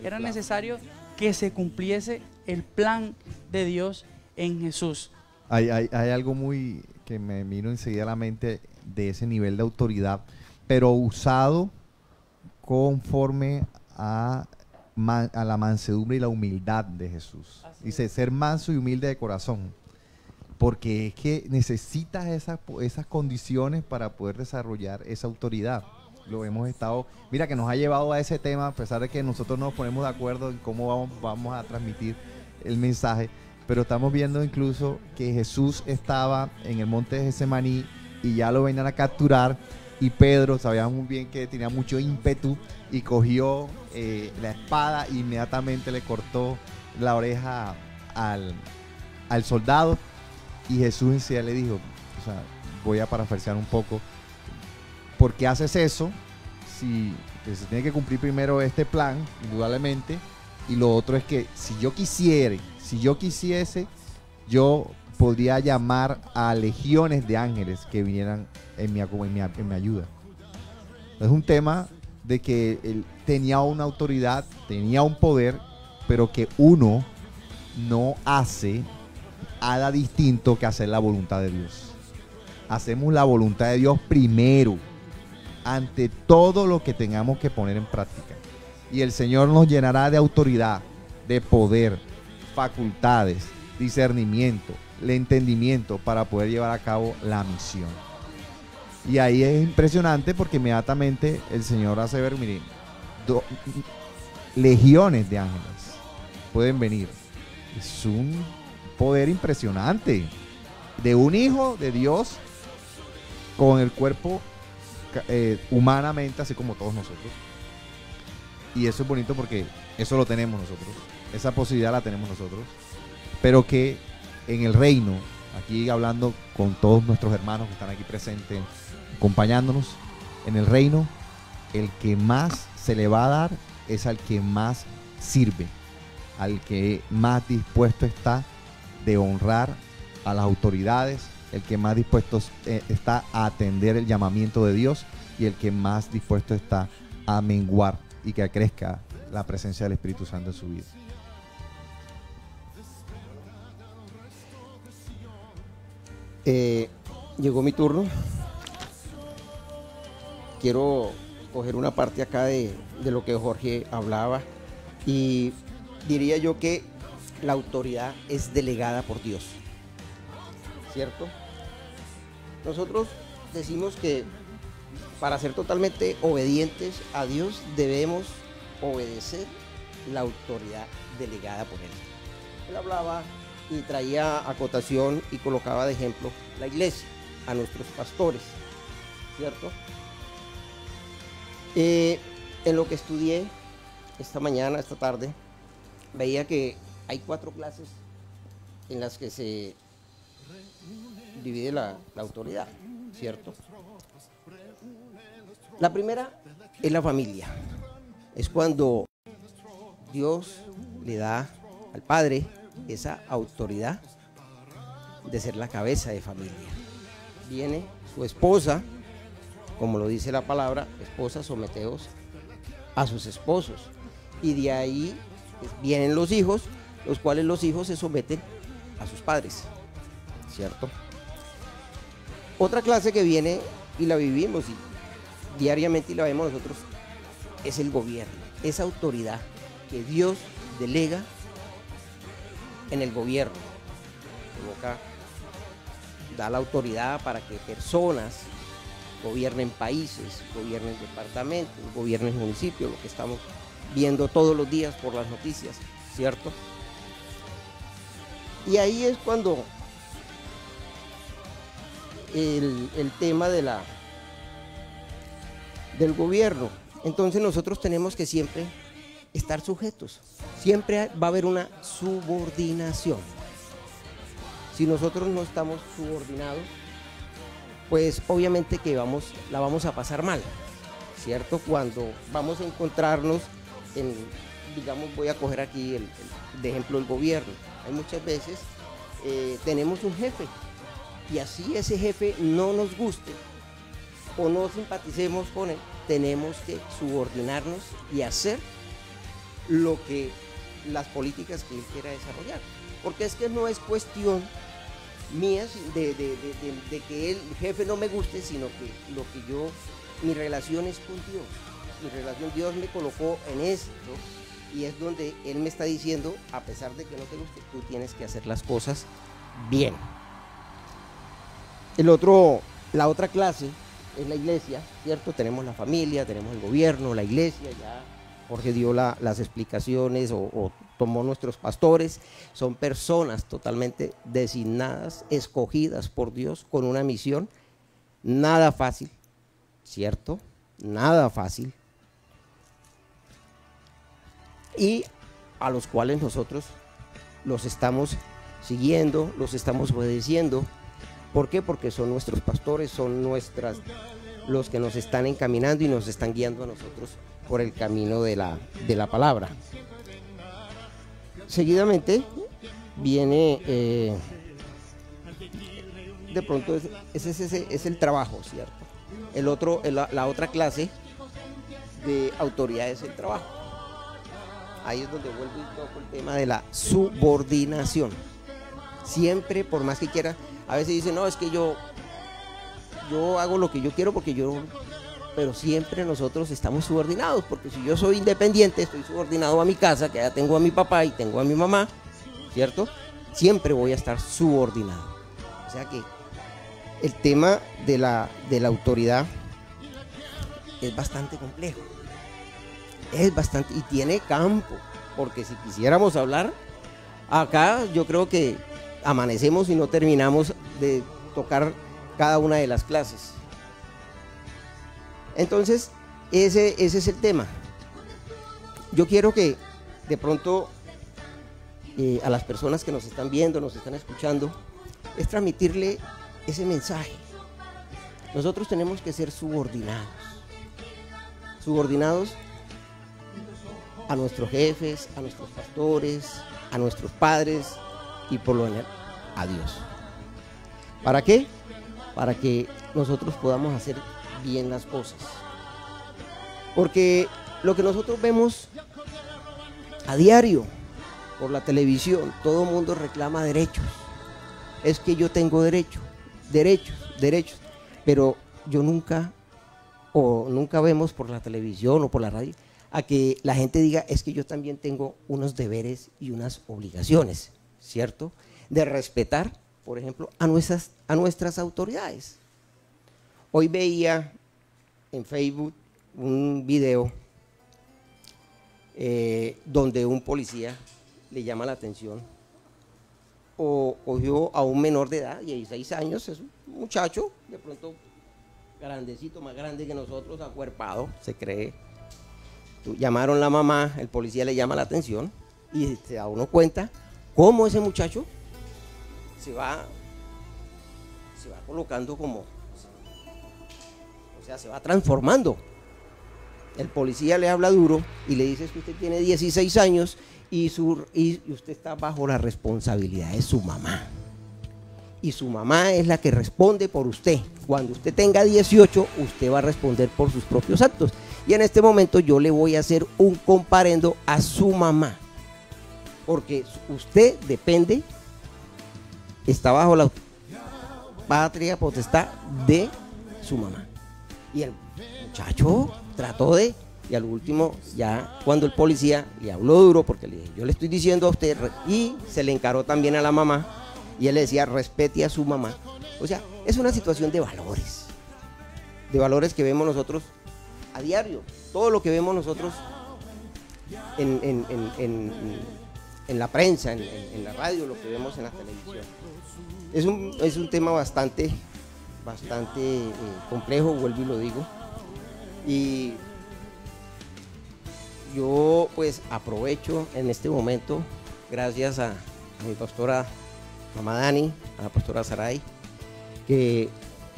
Era necesario que se cumpliese el plan de Dios en Jesús. Hay algo muy que me vino enseguida a la mente de ese nivel de autoridad, pero usado conforme a la mansedumbre y la humildad de Jesús. Dice: ser manso y humilde de corazón, porque es que necesitas esas condiciones para poder desarrollar esa autoridad. Lo hemos estado, mira, que nos ha llevado a ese tema, a pesar de que nosotros no nos ponemos de acuerdo en cómo vamos a transmitir el mensaje, pero estamos viendo incluso que Jesús estaba en el monte de Getsemaní y ya lo venían a capturar, y Pedro, sabíamos muy bien que tenía mucho ímpetu y cogió la espada e inmediatamente le cortó la oreja al soldado, y Jesús en sí le dijo, o sea, voy a parafrasear un poco: ¿por qué haces eso? Si se tiene que cumplir primero este plan, indudablemente, y lo otro es que si yo quisiese, yo podría llamar a legiones de ángeles que vinieran en mi ayuda. Es un tema de que él tenía una autoridad, tenía un poder, pero que uno no hace nada distinto que hacer la voluntad de Dios. Hacemos la voluntad de Dios primero, ante todo lo que tengamos que poner en práctica. Y el Señor nos llenará de autoridad, de poder, facultades, discernimiento, el entendimiento para poder llevar a cabo la misión. Y ahí es impresionante porque inmediatamente el Señor hace ver, miren, legiones de ángeles pueden venir. Es un poder impresionante de un hijo de Dios con el cuerpo humanamente, así como todos nosotros. Y eso es bonito porque eso lo tenemos nosotros, esa posibilidad la tenemos nosotros, pero que en el reino, aquí hablando con todos nuestros hermanos que están aquí presentes, acompañándonos, en el reino, el que más se le va a dar es al que más sirve, al que más dispuesto está de honrar a las autoridades, el que más dispuesto está a atender el llamamiento de Dios y el que más dispuesto está a menguar y que crezca la presencia del Espíritu Santo en su vida. Llegó mi turno. Quiero coger una parte acá de lo que Jorge hablaba y diría yo que la autoridad es delegada por Dios, ¿cierto? Nosotros decimos que para ser totalmente obedientes a Dios debemos obedecer la autoridad delegada por Él. Él hablaba y traía acotación y colocaba de ejemplo la iglesia, a nuestros pastores, ¿cierto? En lo que estudié esta mañana, esta tarde, veía que hay 4 clases en las que se divide la autoridad, ¿cierto? La primera es la familia. Es cuando Dios le da al padre esa autoridad de ser la cabeza de familia. Viene su esposa, como lo dice la palabra, esposas, someteos a sus esposos. Y de ahí vienen los hijos, los cuales los hijos se someten a sus padres, ¿cierto? Otra clase que viene y la vivimos y diariamente y la vemos nosotros es el gobierno, esa autoridad que Dios delega en el gobierno. Coloca, da la autoridad para que personas gobiernen países, gobiernen departamentos, gobiernen municipios, lo que estamos viendo todos los días por las noticias, ¿cierto? Y ahí es cuando el tema del gobierno. Entonces nosotros tenemos que siempre estar sujetos. Siempre va a haber una subordinación. Si nosotros no estamos subordinados, pues obviamente que la vamos a pasar mal, ¿cierto? Cuando vamos a encontrarnos en, digamos, voy a coger aquí de ejemplo el gobierno. Hay muchas veces tenemos un jefe y así ese jefe no nos guste o no simpaticemos con él, tenemos que subordinarnos y hacer lo que las políticas que él quiera desarrollar, porque es que no es cuestión mía de que el jefe no me guste, sino que mi relación es con Dios. Mi relación, Dios me colocó en esto y es donde Él me está diciendo, a pesar de que no te guste, tú tienes que hacer las cosas bien. La otra clase es la iglesia, ¿cierto? Tenemos la familia, tenemos el gobierno, la iglesia, ya Jorge dio las explicaciones o tomó nuestros pastores. Son personas totalmente designadas, escogidas por Dios con una misión. Nada fácil, ¿cierto? Nada fácil. Y a los cuales nosotros los estamos siguiendo, los estamos obedeciendo. ¿Por qué? Porque son nuestros pastores, son los que nos están encaminando y nos están guiando a nosotros por el camino de la palabra. Seguidamente viene de pronto es el trabajo, ¿cierto? La otra clase de autoridad es el trabajo. Ahí es donde vuelvo y toco el tema de la subordinación. Siempre, por más que quiera, a veces dicen, no, es que yo hago lo que yo quiero pero siempre nosotros estamos subordinados, porque si yo soy independiente, estoy subordinado a mi casa, que ya tengo a mi papá y tengo a mi mamá, ¿cierto? Siempre voy a estar subordinado. O sea que el tema de la autoridad es bastante complejo. Es bastante, y tiene campo, porque si quisiéramos hablar, acá yo creo que amanecemos y no terminamos de tocar cada una de las clases. Entonces, ese es el tema. Yo quiero que de pronto a las personas que nos están viendo, nos están escuchando, es transmitirle ese mensaje. Nosotros tenemos que ser subordinados a nuestros jefes, a nuestros pastores, a nuestros padres y por lo general a Dios. ¿Para qué? Para que nosotros podamos hacer bien las cosas. Porque lo que nosotros vemos a diario por la televisión, todo el mundo reclama derechos. Es que yo tengo derechos, pero yo nunca vemos por la televisión o por la radio a que la gente diga, es que yo también tengo unos deberes y unas obligaciones, ¿cierto? De respetar, por ejemplo, a nuestras autoridades. Hoy veía en Facebook un video donde un policía le llama la atención o cogió a un menor de edad, 16 años, es un muchacho, de pronto grandecito, más grande que nosotros, acuerpado, se cree. Llamaron a la mamá, el policía le llama la atención y se da uno cuenta cómo ese muchacho se va colocando como, o sea, se va transformando. El policía le habla duro y le dice que usted tiene 16 años y usted está bajo la responsabilidad de su mamá. Y su mamá es la que responde por usted. Cuando usted tenga 18, usted va a responder por sus propios actos. Y en este momento yo le voy a hacer un comparendo a su mamá. Porque usted depende, está bajo la patria potestad de su mamá. Y el muchacho trató y al último, ya cuando el policía le habló duro, porque le dije, yo le estoy diciendo a usted, y se le encaró también a la mamá, y él le decía, respete a su mamá. O sea, es una situación de valores que vemos nosotros a diario. Todo lo que vemos nosotros en la prensa, en la radio, lo que vemos en la televisión. Es un tema bastante complejo, vuelvo y lo digo. Y yo pues aprovecho en este momento, gracias a mi pastora mamá Dani, a la pastora Saray, que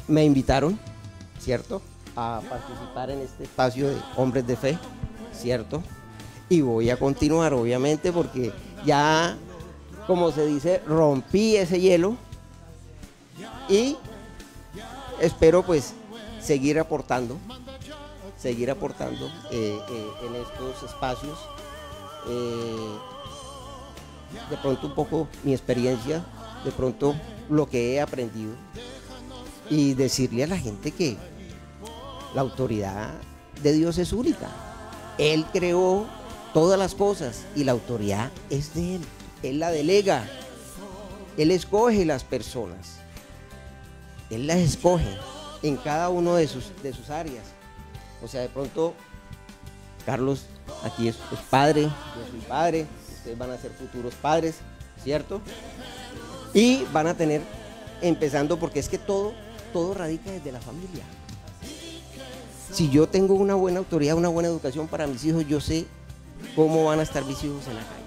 me invitaron, ¿cierto?, a participar en este espacio de Hombres de Fe, ¿cierto? Y voy a continuar, obviamente, porque ya, como se dice, rompí ese hielo y espero pues seguir aportando en estos espacios, de pronto un poco mi experiencia, de pronto lo que he aprendido, y decirle a la gente que la autoridad de Dios es única. Él creó todas las cosas y la autoridad es de Él. Él la delega, Él escoge las personas, Él las escoge en cada uno de sus áreas. O sea, de pronto, Carlos aquí es padre, yo soy padre, ustedes van a ser futuros padres, ¿cierto? Y van a tener, empezando, porque es que todo radica desde la familia. Si yo tengo una buena autoridad, una buena educación para mis hijos, yo sé cómo van a estar mis hijos en la calle,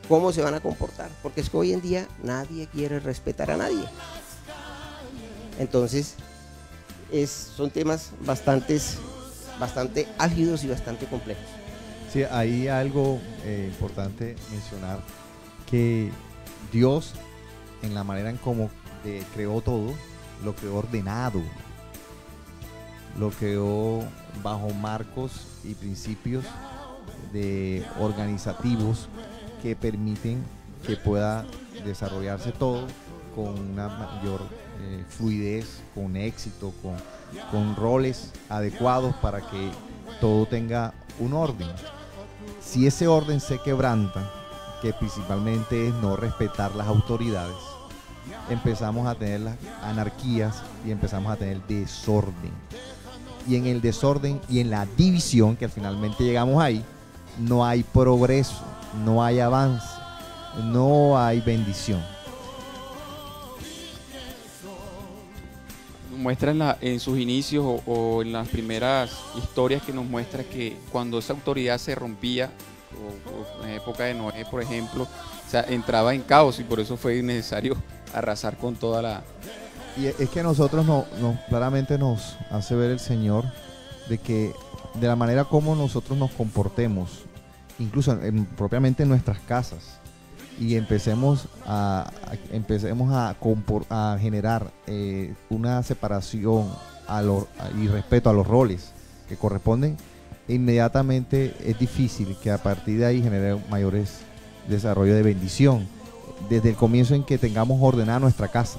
cómo se van a comportar, porque es que hoy en día nadie quiere respetar a nadie. Entonces, son temas bastante álgidos y bastante complejos. Sí, hay algo importante mencionar, que Dios, en la manera en cómo creó todo, lo creó ordenado, lo creó bajo marcos y principios organizativos que permiten que pueda desarrollarse todo con una mayor fluidez, con éxito, con roles adecuados para que todo tenga un orden. Si ese orden se quebranta, que principalmente es no respetar las autoridades, empezamos a tener las anarquías y empezamos a tener desorden. Y en el desorden y en la división, que finalmente llegamos ahí, no hay progreso, no hay avance, no hay bendición. Muestra en sus inicios o en las primeras historias que nos muestra que cuando esa autoridad se rompía, o en la época de Noé, por ejemplo, o sea, entraba en caos y por eso fue necesario arrasar con toda la... Y es que a nosotros claramente nos hace ver el Señor de que de la manera como nosotros nos comportemos, incluso propiamente en nuestras casas, y empecemos a generar una separación y respeto a los roles que corresponden, inmediatamente es difícil que a partir de ahí genere mayores desarrollo de bendición. Desde el comienzo en que tengamos ordenada nuestra casa,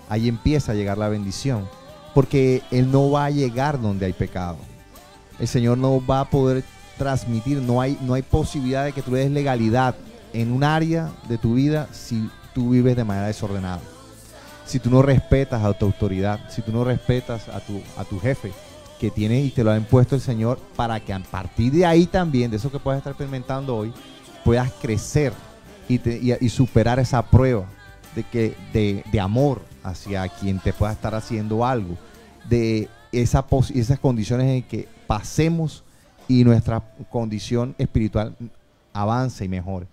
ahí empieza a llegar la bendición, porque Él no va a llegar donde hay pecado. El Señor no va a poder transmitir, no hay posibilidad de que tú le des legalidad en un área de tu vida si tú vives de manera desordenada. Si tú no respetas a tu autoridad, si tú no respetas a tu jefe que tiene y te lo ha impuesto el Señor, para que a partir de ahí también, de eso que puedes estar experimentando hoy, puedas crecer y superar esa prueba de amor hacia quien te pueda estar haciendo algo, de esas condiciones en que pasemos y nuestra condición espiritual avance y mejore.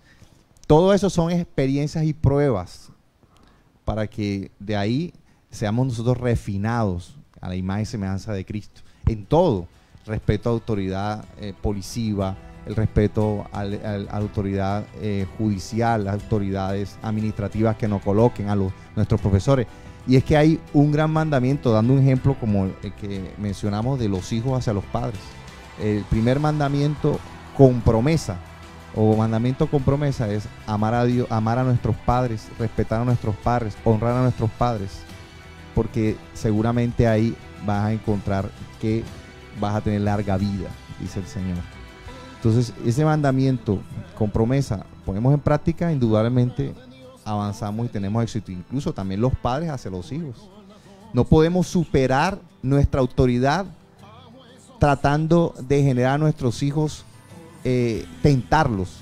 Todo eso son experiencias y pruebas para que de ahí seamos nosotros refinados a la imagen y semejanza de Cristo. En todo, respeto a autoridad policiva, el respeto a la autoridad judicial, las autoridades administrativas que nos coloquen, a nuestros profesores. Y es que hay un gran mandamiento, dando un ejemplo como el que mencionamos de los hijos hacia los padres. El primer mandamiento con promesa, o mandamiento con promesa, es amar a Dios, amar a nuestros padres, respetar a nuestros padres, honrar a nuestros padres, porque seguramente ahí vas a encontrar que vas a tener larga vida, dice el Señor. Entonces, ese mandamiento con promesa ponemos en práctica, indudablemente avanzamos y tenemos éxito. Incluso también los padres hacia los hijos. No podemos superar nuestra autoridad tratando de generar a nuestros hijos, tentarlos,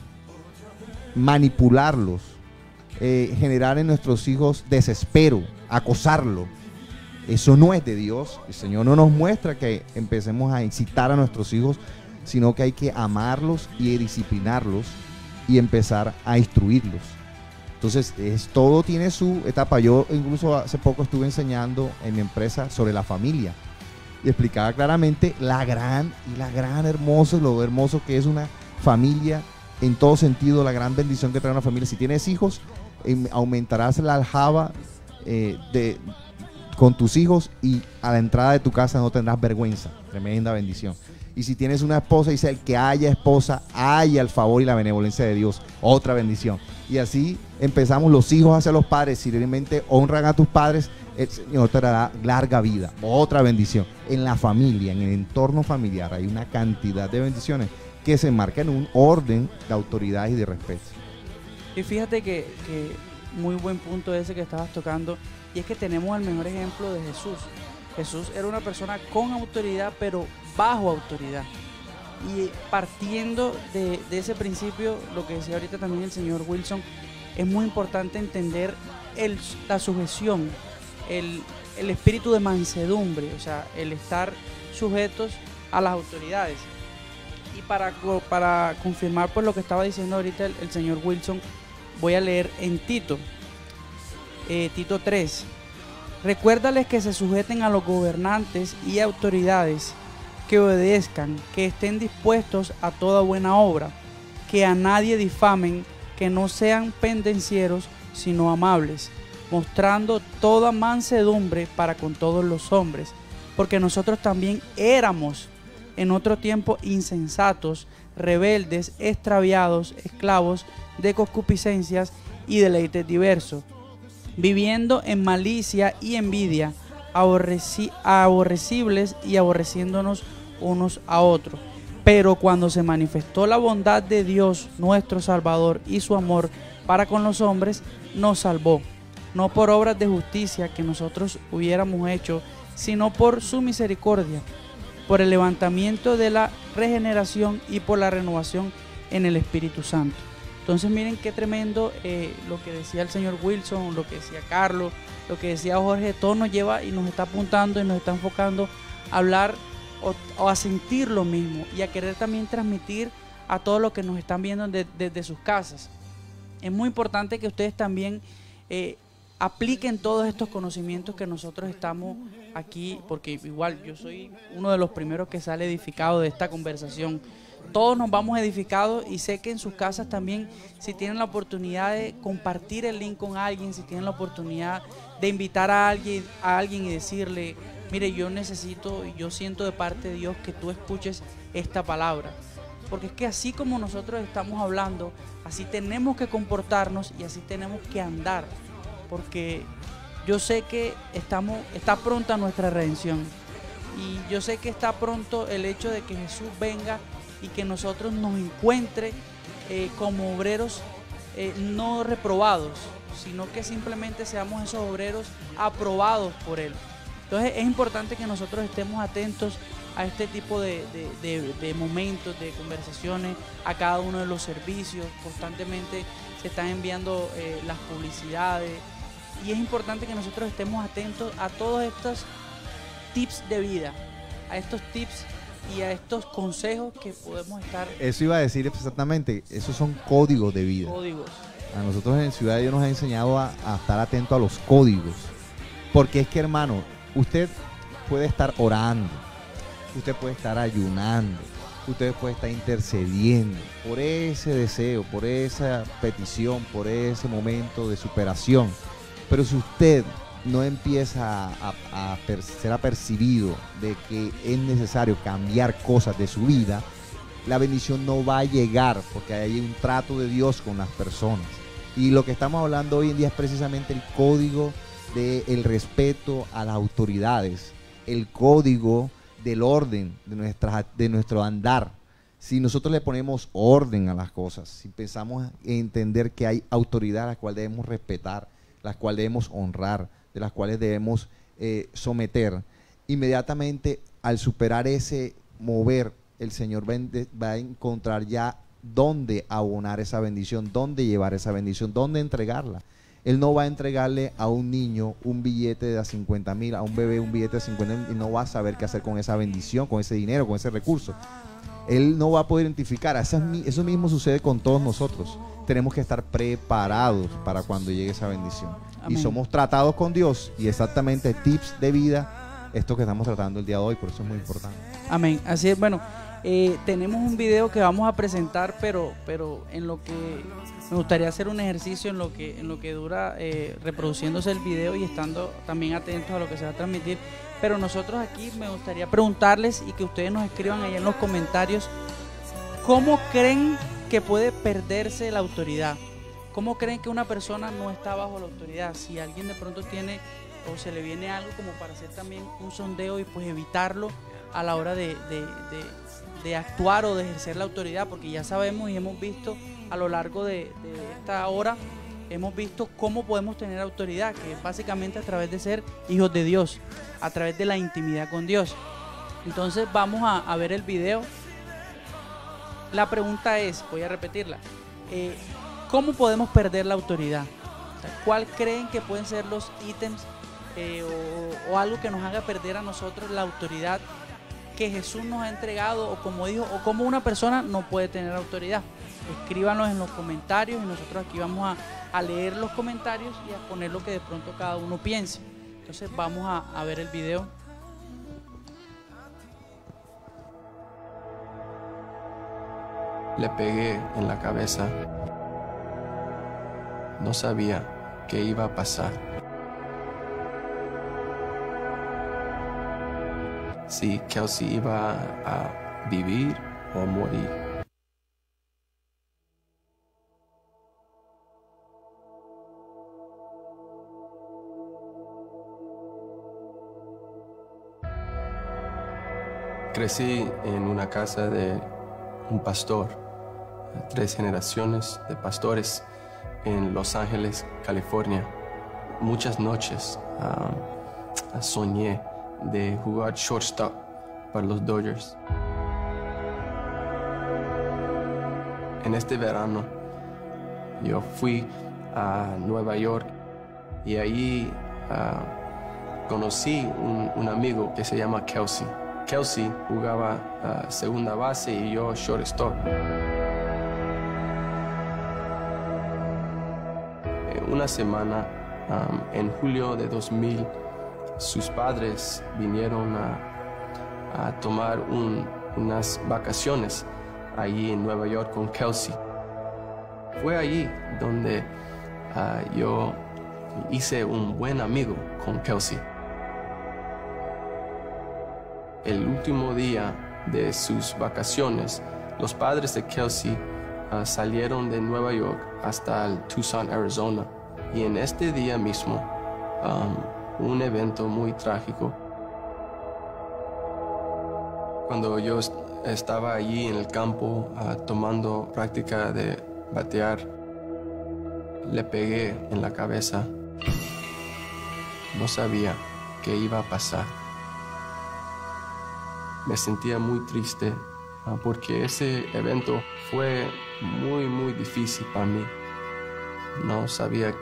manipularlos, generar en nuestros hijos desespero, acosarlos. Eso no es de Dios. El Señor no nos muestra que empecemos a incitar a nuestros hijos, sino que hay que amarlos y disciplinarlos y empezar a instruirlos. Entonces, todo tiene su etapa. Yo incluso hace poco estuve enseñando en mi empresa sobre la familia y explicaba claramente lo hermoso que es una familia, en todo sentido, la gran bendición que trae una familia. Si tienes hijos, aumentarás la aljaba con tus hijos, y a la entrada de tu casa no tendrás vergüenza. Tremenda bendición. Y si tienes una esposa, dice: el que haya esposa, haya el favor y la benevolencia de Dios. Otra bendición. Y así empezamos los hijos hacia los padres. Si realmente honran a tus padres, el Señor te dará larga vida. Otra bendición. En la familia, en el entorno familiar, hay una cantidad de bendiciones que se marcan en un orden de autoridad y de respeto. Y fíjate que muy buen punto ese que estabas tocando, y es que tenemos el mejor ejemplo de Jesús. Jesús era una persona con autoridad, pero bajo autoridad. Y partiendo de ese principio, lo que decía ahorita también el señor Wilson, es muy importante entender la sujeción, el espíritu de mansedumbre, o sea, el estar sujetos a las autoridades. Y para confirmar pues lo que estaba diciendo ahorita el señor Wilson, voy a leer en Tito 3. Recuérdales que se sujeten a los gobernantes y autoridades, que obedezcan, que estén dispuestos a toda buena obra, que a nadie difamen, que no sean pendencieros, sino amables, mostrando toda mansedumbre para con todos los hombres, porque nosotros también éramos en otro tiempo insensatos, rebeldes, extraviados, esclavos de concupiscencias y deleites diversos, viviendo en malicia y envidia, aborrecibles y aborreciéndonos unos a otros. Pero cuando se manifestó la bondad de Dios nuestro Salvador y su amor para con los hombres, nos salvó, no por obras de justicia que nosotros hubiéramos hecho, sino por su misericordia, por el levantamiento de la regeneración y por la renovación en el Espíritu Santo. Entonces miren qué tremendo lo que decía el señor Wilson, lo que decía Carlos, lo que decía Jorge. Todo nos lleva y nos está apuntando y nos está enfocando a hablar o a sentir lo mismo y a querer también transmitir a todos los que nos están viendo desde sus casas. Es muy importante que ustedes también apliquen todos estos conocimientos que nosotros estamos aquí, porque igual yo soy uno de los primeros que sale edificado de esta conversación. Todos nos vamos edificados y sé que en sus casas también, si tienen la oportunidad de compartir el link con alguien, si tienen la oportunidad de invitar a alguien y decirle, mire, yo necesito y yo siento de parte de Dios que tú escuches esta palabra. Porque es que así como nosotros estamos hablando, así tenemos que comportarnos y así tenemos que andar. Porque yo sé que está pronta nuestra redención. Y yo sé que está pronto el hecho de que Jesús venga y que nosotros nos encuentre como obreros no reprobados, sino que simplemente seamos esos obreros aprobados por Él. Entonces es importante que nosotros estemos atentos a este tipo de momentos, de conversaciones, a cada uno de los servicios. Constantemente se están enviando las publicidades y es importante que nosotros estemos atentos a todos estos tips de vida, a estos tips y a estos consejos que podemos estar... Eso iba a decir exactamente, esos son códigos de vida. Códigos. A nosotros en Ciudad de Dios nos ha enseñado a estar atento a los códigos. Porque es que, hermano, usted puede estar orando, usted puede estar ayunando, usted puede estar intercediendo por ese deseo, por esa petición, por ese momento de superación. Pero si usted no empieza a ser apercibido de que es necesario cambiar cosas de su vida, la bendición no va a llegar, porque hay un trato de Dios con las personas. Y lo que estamos hablando hoy en día es precisamente el código del respeto a las autoridades, el código del orden de nuestro andar. Si nosotros le ponemos orden a las cosas, si pensamos en entender que hay autoridad a la cual debemos respetar, las cuales debemos honrar, de las cuales debemos someter, inmediatamente al superar ese mover, el Señor va a encontrar ya dónde abonar esa bendición, dónde llevar esa bendición, dónde entregarla. Él no va a entregarle a un niño un billete de 50,000, a un bebé un billete de 50,000 y no va a saber qué hacer con esa bendición, con ese dinero, con ese recurso. Él no va a poder identificar. Eso mismo sucede con todos nosotros. Tenemos que estar preparados para cuando llegue esa bendición. Amén. Y somos tratados con Dios y exactamente tips de vida, esto que estamos tratando el día de hoy, por eso es muy importante. Amén. Así es, bueno, tenemos un video que vamos a presentar, pero en lo que me gustaría hacer un ejercicio en lo que dura reproduciéndose el video y estando también atentos a lo que se va a transmitir. Pero nosotros aquí me gustaría preguntarles y que ustedes nos escriban ahí en los comentarios, ¿cómo creen que puede perderse la autoridad? ¿Cómo creen que una persona no está bajo la autoridad? Si alguien de pronto tiene o se le viene algo como para hacer también un sondeo y pues evitarlo a la hora de actuar o de ejercer la autoridad, porque ya sabemos y hemos visto a lo largo de esta hora, hemos visto cómo podemos tener autoridad, que es básicamente a través de ser hijos de Dios, a través de la intimidad con Dios. Entonces vamos a ver el video. La pregunta es, voy a repetirla, ¿cómo podemos perder la autoridad? O sea, ¿cuál creen que pueden ser los ítems o algo que nos haga perder a nosotros la autoridad que Jesús nos ha entregado, o como dijo, o cómo una persona no puede tener autoridad? Escríbanos en los comentarios y nosotros aquí vamos a leer los comentarios y a poner lo que de pronto cada uno piense. Entonces vamos a ver el video. Le pegué en la cabeza. No sabía qué iba a pasar. si Kelsey iba a vivir o morir. Crecí en una casa de un pastor, 3 generaciones de pastores en Los Ángeles, California. Muchas noches soñé de jugar shortstop para los Dodgers. En este verano yo fui a Nueva York y allí conocí un amigo que se llama Kelsey. Kelsey jugaba segunda base y yo shortstop. Una semana, en julio de 2000, sus padres vinieron a tomar unas vacaciones allí en Nueva York con Kelsey. Fue allí donde yo hice un buen amigo con Kelsey. El último día de sus vacaciones, los padres de Kelsey salieron de Nueva York hasta el Tucson, Arizona. Y en este día mismo, un evento muy trágico. Cuando yo estaba allí en el campo tomando práctica de batear, le pegué en la cabeza. No sabía qué iba a pasar. Me sentía muy triste porque ese evento fue muy difícil para mí. No sabía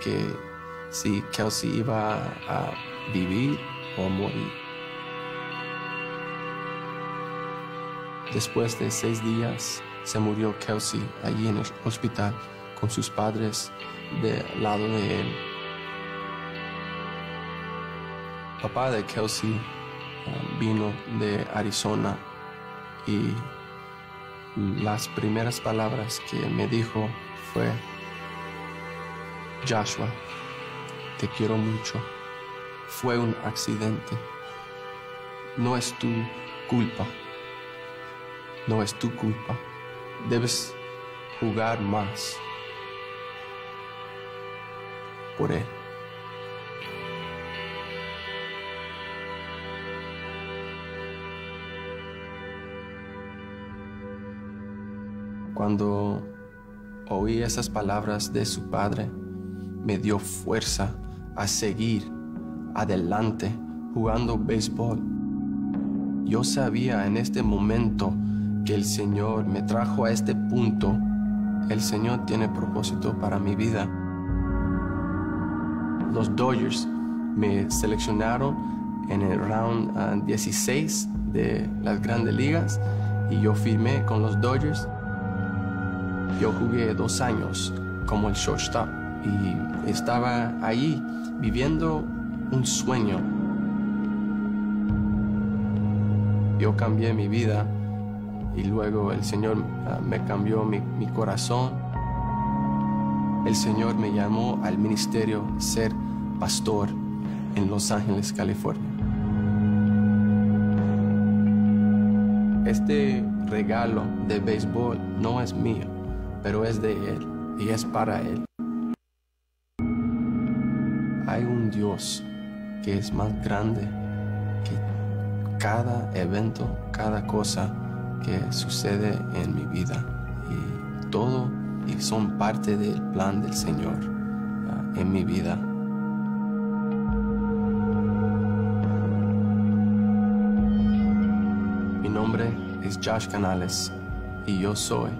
si Kelsey iba a vivir o morir. Después de 6 días se murió Kelsey allí en el hospital con sus padres del lado de él. Papá de Kelsey vino de Arizona y las primeras palabras que me dijo fue: Joshua, te quiero mucho. Fue un accidente. No es tu culpa. No es tu culpa. Debes jugar más por él. Cuando oí esas palabras de su padre, me dio fuerza a seguir adelante jugando béisbol. Yo sabía en este momento que el Señor me trajo a este punto. El Señor tiene propósito para mi vida. Los Dodgers me seleccionaron en el round 16 de las Grandes Ligas y yo firmé con los Dodgers. Yo jugué 2 años como el shortstop y estaba allí viviendo un sueño. Yo cambié mi vida y luego el Señor me cambió mi corazón. El Señor me llamó al ministerio ser pastor en Los Ángeles, California. Este regalo de béisbol no es mío, pero es de Él y es para Él. Hay un Dios que es más grande que cada evento, cada cosa que sucede en mi vida. Y todo y son parte del plan del Señor en mi vida. Mi nombre es Josh Canales y yo soy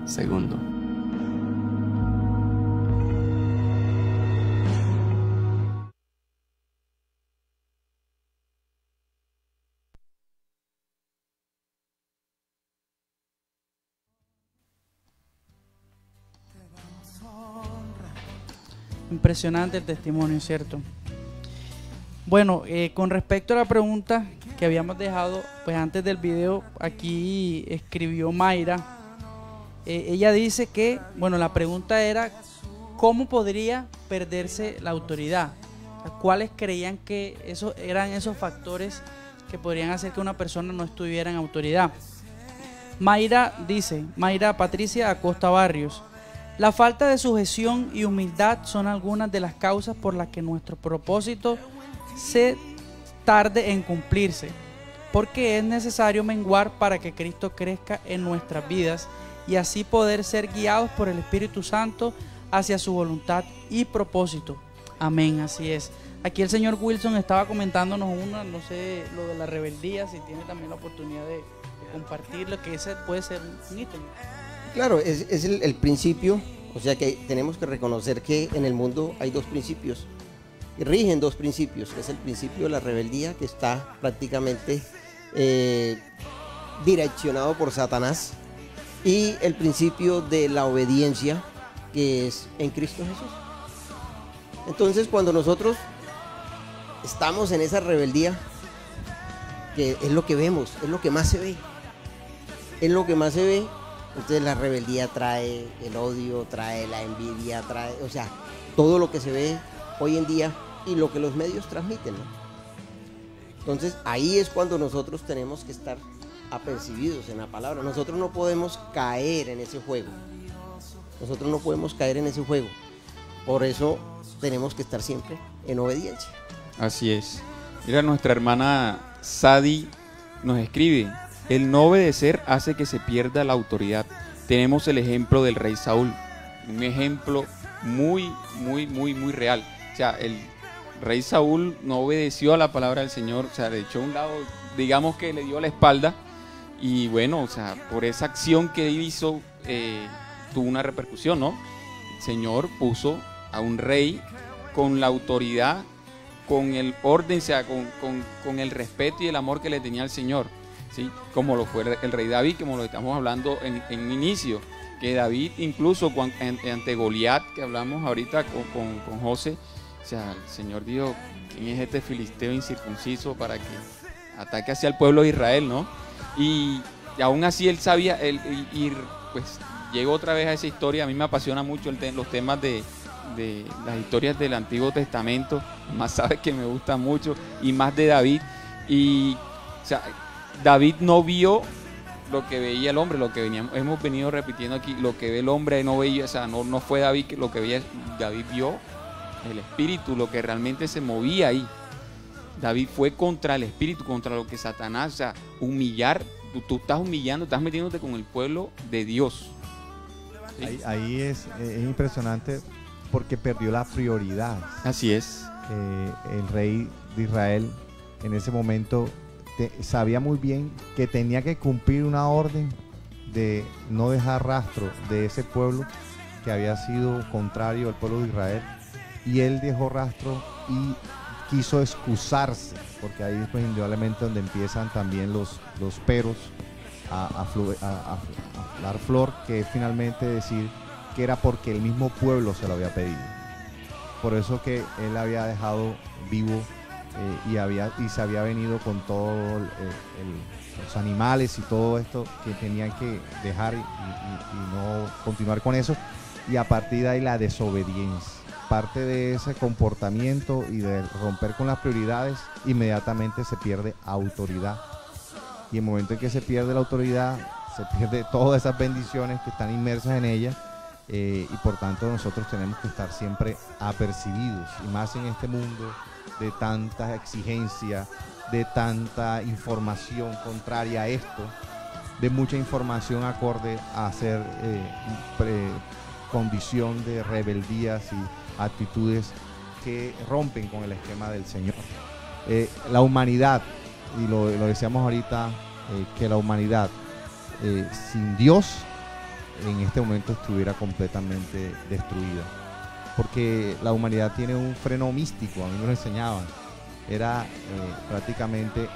segundo. Impresionante el testimonio, ¿cierto? Bueno, con respecto a la pregunta que habíamos dejado, pues antes del video, aquí escribió Mayra. Ella dice que, bueno, la pregunta era ¿cómo podría perderse la autoridad? ¿Cuáles creían que eran esos factores que podrían hacer que una persona no estuviera en autoridad. Mayra dice, Mayra Patricia Acosta Barrios, la falta de sujeción y humildad son algunas de las causas por las que nuestro propósito se tarde en cumplirse, porque es necesario menguar para que Cristo crezca en nuestras vidas y así poder ser guiados por el Espíritu Santo hacia su voluntad y propósito. Amén, así es. Aquí el señor Wilson estaba comentándonos no sé, lo de la rebeldía, si tiene también la oportunidad de compartirlo, que ese puede ser un ítem. Claro, es el principio, o sea que tenemos que reconocer que en el mundo hay dos principios, y rigen dos principios, que es el principio de la rebeldía, que está prácticamente direccionado por Satanás, y el principio de la obediencia, que es en Cristo Jesús. Entonces, cuando nosotros estamos en esa rebeldía, que es lo que vemos, es lo que más se ve, es lo que más se ve. Entonces la rebeldía trae el odio, trae la envidia, trae, o sea, todo lo que se ve hoy en día y lo que los medios transmiten, ¿no? Entonces ahí es cuando nosotros tenemos que estar apercibidos en la palabra. Nosotros no podemos caer en ese juego. Nosotros no podemos caer en ese juego. Por eso tenemos que estar siempre en obediencia. Así es. Mira, nuestra hermana Sadi nos escribe: el no obedecer hace que se pierda la autoridad. Tenemos el ejemplo del rey Saúl, un ejemplo muy real. O sea, el rey Saúl no obedeció a la palabra del Señor, o sea, le echó a un lado, digamos que le dio la espalda, y bueno, o sea, por esa acción que hizo, tuvo una repercusión, ¿no? El Señor puso a un rey con la autoridad, con el orden, o sea, con el respeto y el amor que le tenía al Señor, ¿sí? Como lo fue el rey David, como lo estamos hablando en un inicio, que David incluso ante Goliat, que hablamos ahorita con José, o sea, el Señor dijo: ¿quién es este filisteo incircunciso para que ataque hacia el pueblo de Israel, no? Y aún así él sabía, y pues llegó otra vez a esa historia. A mí me apasiona mucho los temas de las historias del Antiguo Testamento, más sabes que me gusta mucho, y más de David. Y o sea, David no vio lo que veía el hombre, lo que hemos venido repitiendo aquí, lo que ve el hombre no veía, o sea, no fue David que lo que veía, David vio el espíritu, lo que realmente se movía ahí. David fue contra el espíritu, contra lo que Satanás, o sea, humillar, tú estás humillando, estás metiéndote con el pueblo de Dios. ¿Sí? Ahí es impresionante porque perdió la prioridad. Así es. El rey de Israel en ese momento sabía muy bien que tenía que cumplir una orden de no dejar rastro de ese pueblo que había sido contrario al pueblo de Israel, y él dejó rastro y quiso excusarse, porque ahí es pues indudablemente donde empiezan también los peros a dar flor, que es finalmente decir que era porque el mismo pueblo se lo había pedido. Por eso que él había dejado vivo y se había venido con todos los animales y todo esto que tenían que dejar y no continuar con eso, y a partir de ahí la desobediencia. Parte de ese comportamiento y de romper con las prioridades, inmediatamente se pierde autoridad, y en el momento en que se pierde la autoridad se pierde todas esas bendiciones que están inmersas en ella, y por tanto nosotros tenemos que estar siempre apercibidos, y más en este mundo de tanta exigencia, de tanta información contraria a esto, de mucha información acorde a ser condición de rebeldías y actitudes que rompen con el esquema del Señor. La humanidad, y lo decíamos ahorita, que la humanidad sin Dios en este momento estuviera completamente destruida, porque la humanidad tiene un freno místico. A mí me lo enseñaban, era prácticamente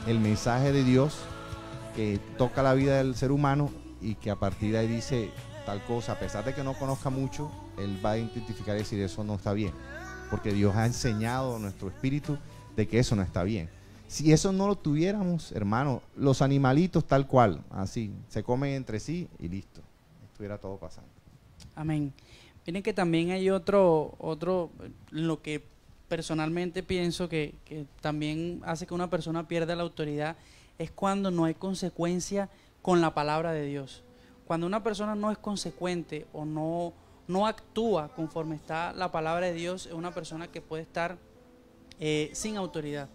el mensaje de Dios que toca la vida del ser humano, y que a partir de ahí dice tal cosa, a pesar de que no conozca mucho, él va a identificar y decir: eso no está bien, porque Dios ha enseñado a nuestro espíritu de que eso no está bien. Si eso no lo tuviéramos, hermano, los animalitos tal cual, así, se comen entre sí y listo, estuviera todo pasando. Amén. Miren que también hay otro, lo que personalmente pienso que también hace que una persona pierda la autoridad es cuando no hay consecuencia con la palabra de Dios. Cuando una persona no es consecuente o no actúa conforme está la palabra de Dios, es una persona que puede estar sin autoridad.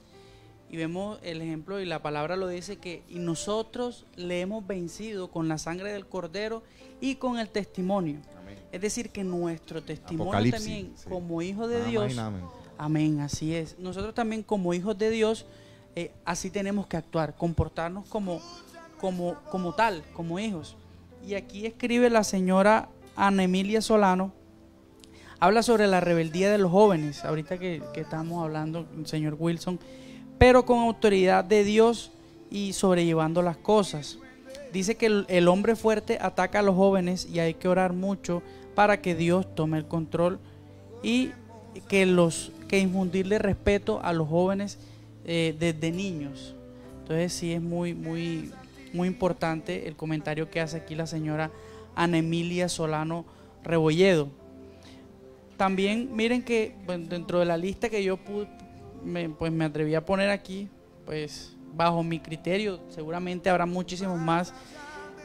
Y vemos el ejemplo, y la palabra lo dice, que y nosotros le hemos vencido con la sangre del Cordero y con el testimonio. Amén. Es decir, que nuestro testimonio Apocalipsis, también, sí. como hijos de Amén, Dios, amén. amén, así es. Nosotros también como hijos de Dios, así tenemos que actuar, comportarnos como tal, como hijos. Y aquí escribe la señora Ana Emilia Solano, habla sobre la rebeldía de los jóvenes, ahorita que estamos hablando, señor Wilson, pero con autoridad de Dios y sobrellevando las cosas. Dice que el hombre fuerte ataca a los jóvenes y hay que orar mucho para que Dios tome el control y que infundirle respeto a los jóvenes desde niños. Entonces sí es muy importante el comentario que hace aquí la señora Ana Emilia Solano Rebolledo. También miren que dentro de la lista que yo me atreví a poner aquí, pues bajo mi criterio, seguramente habrá muchísimos más.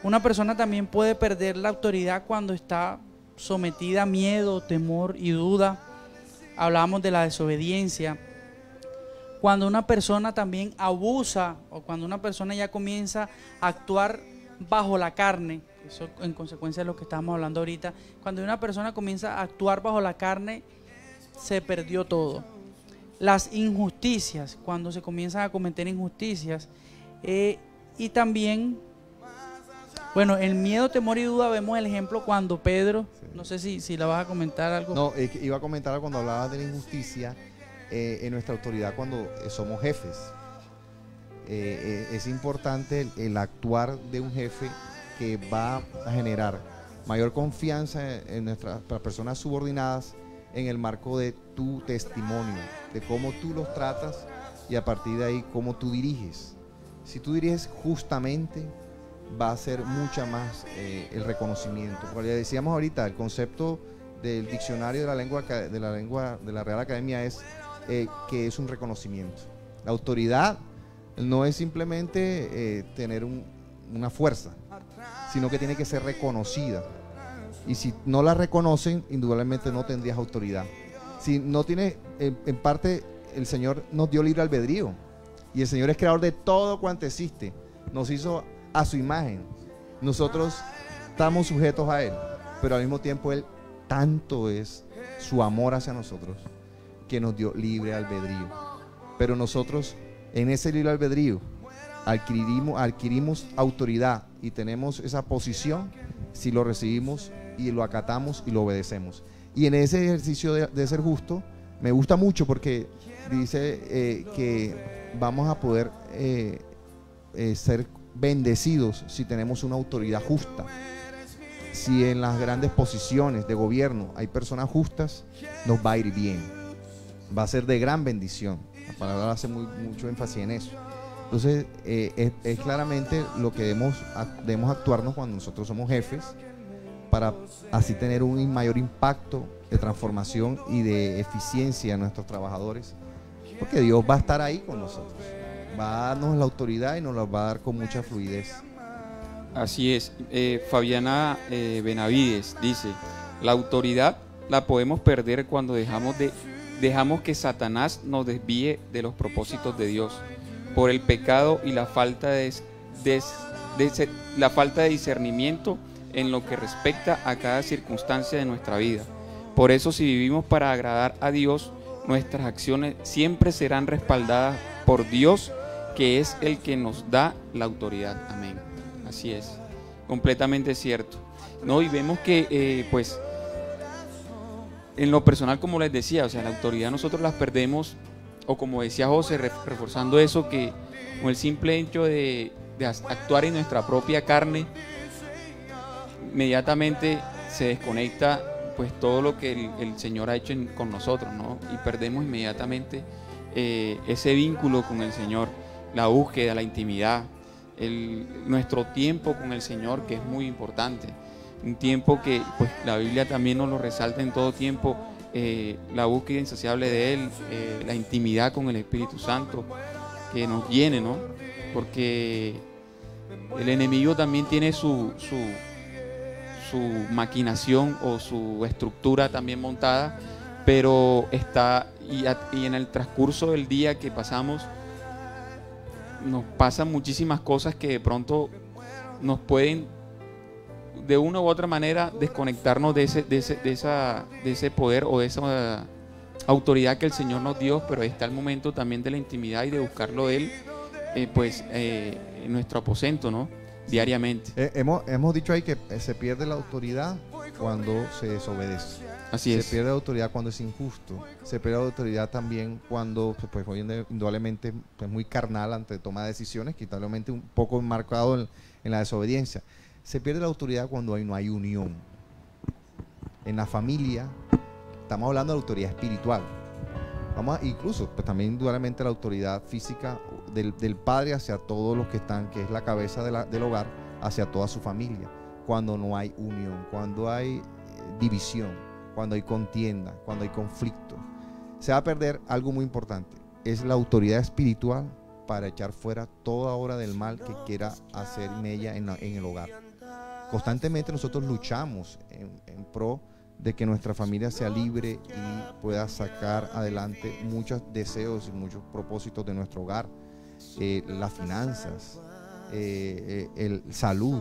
Una persona también puede perder la autoridad cuando está sometida a miedo, temor y duda. Hablábamos de la desobediencia. Cuando una persona también abusa o cuando una persona ya comienza a actuar bajo la carne, eso en consecuencia de lo que estábamos hablando ahorita, cuando una persona comienza a actuar bajo la carne, se perdió todo. Las injusticias, cuando se comienzan a cometer injusticias, y también, bueno, el miedo, temor y duda, vemos el ejemplo cuando Pedro, Sí. no sé si la vas a comentar algo. No, iba a comentar cuando hablabas de la injusticia en nuestra autoridad cuando somos jefes. Es importante el actuar de un jefe que va a generar mayor confianza en nuestras personas subordinadas en el marco de tu testimonio, de cómo tú los tratas y a partir de ahí cómo tú diriges. Si tú diriges justamente, va a ser mucha más el reconocimiento. Como ya decíamos ahorita, el concepto del diccionario de la Real Academia es que es un reconocimiento. La autoridad no es simplemente tener una fuerza, sino que tiene que ser reconocida. Y si no la reconocen, indudablemente no tendrías autoridad. Si no tienes, en parte, el Señor nos dio libre albedrío. Y el Señor es creador de todo cuanto existe. Nos hizo a su imagen. Nosotros estamos sujetos a Él. Pero al mismo tiempo, Él tanto es su amor hacia nosotros que nos dio libre albedrío. Pero nosotros, en ese libre albedrío, adquirimos autoridad y tenemos esa posición si lo recibimos y lo acatamos y lo obedecemos. Y en ese ejercicio de ser justo, me gusta mucho porque dice que vamos a poder ser bendecidos si tenemos una autoridad justa. Si en las grandes posiciones de gobierno hay personas justas, nos va a ir bien. Va a ser de gran bendición. La palabra hace mucho énfasis en eso. Entonces, es claramente lo que debemos actuarnos cuando nosotros somos jefes, para así tener un mayor impacto de transformación y de eficiencia en nuestros trabajadores, porque Dios va a estar ahí con nosotros, va a darnos la autoridad y nos la va a dar con mucha fluidez. Así es. Fabiana Benavides dice: la autoridad la podemos perder cuando dejamos que Satanás nos desvíe de los propósitos de Dios por el pecado y la falta de discernimiento en lo que respecta a cada circunstancia de nuestra vida. Por eso, si vivimos para agradar a Dios, nuestras acciones siempre serán respaldadas por Dios, que es el que nos da la autoridad. Amén. Así es, completamente cierto. No, y vemos que pues en lo personal, como les decía, o sea, la autoridad nosotros las perdemos, o como decía José, reforzando eso, que con el simple hecho de actuar en nuestra propia carne, inmediatamente se desconecta pues todo lo que el Señor ha hecho con nosotros, ¿no? Y perdemos inmediatamente ese vínculo con el Señor, la búsqueda, la intimidad, nuestro tiempo con el Señor, que es muy importante. Un tiempo que pues la Biblia también nos lo resalta en todo tiempo, la búsqueda insaciable de Él, la intimidad con el Espíritu Santo que nos llene, ¿no? Porque el enemigo también tiene su maquinación o su estructura también montada, pero y en el transcurso del día que pasamos nos pasan muchísimas cosas que de pronto nos pueden de una u otra manera desconectarnos de ese poder o de esa autoridad que el Señor nos dio, pero ahí está el momento también de la intimidad y de buscarlo Él, en nuestro aposento, ¿no? Diariamente. Hemos dicho ahí que se pierde la autoridad cuando se desobedece. Así es. Se pierde la autoridad cuando es injusto. Se pierde la autoridad también cuando, pues hoy indudablemente, pues muy carnal ante toma de decisiones, quitablemente un poco enmarcado en la desobediencia. Se pierde la autoridad cuando no hay unión. En la familia, estamos hablando de la autoridad espiritual. Incluso, pues también indudablemente la autoridad física del padre hacia todos los que están, que es la cabeza del hogar, hacia toda su familia. Cuando no hay unión, cuando hay división, cuando hay contienda, cuando hay conflicto, se va a perder algo muy importante. Es la autoridad espiritual para echar fuera toda obra del mal que quiera hacer mella en el hogar. Constantemente nosotros luchamos en pro de que nuestra familia sea libre y pueda sacar adelante muchos deseos y muchos propósitos de nuestro hogar, las finanzas, el salud,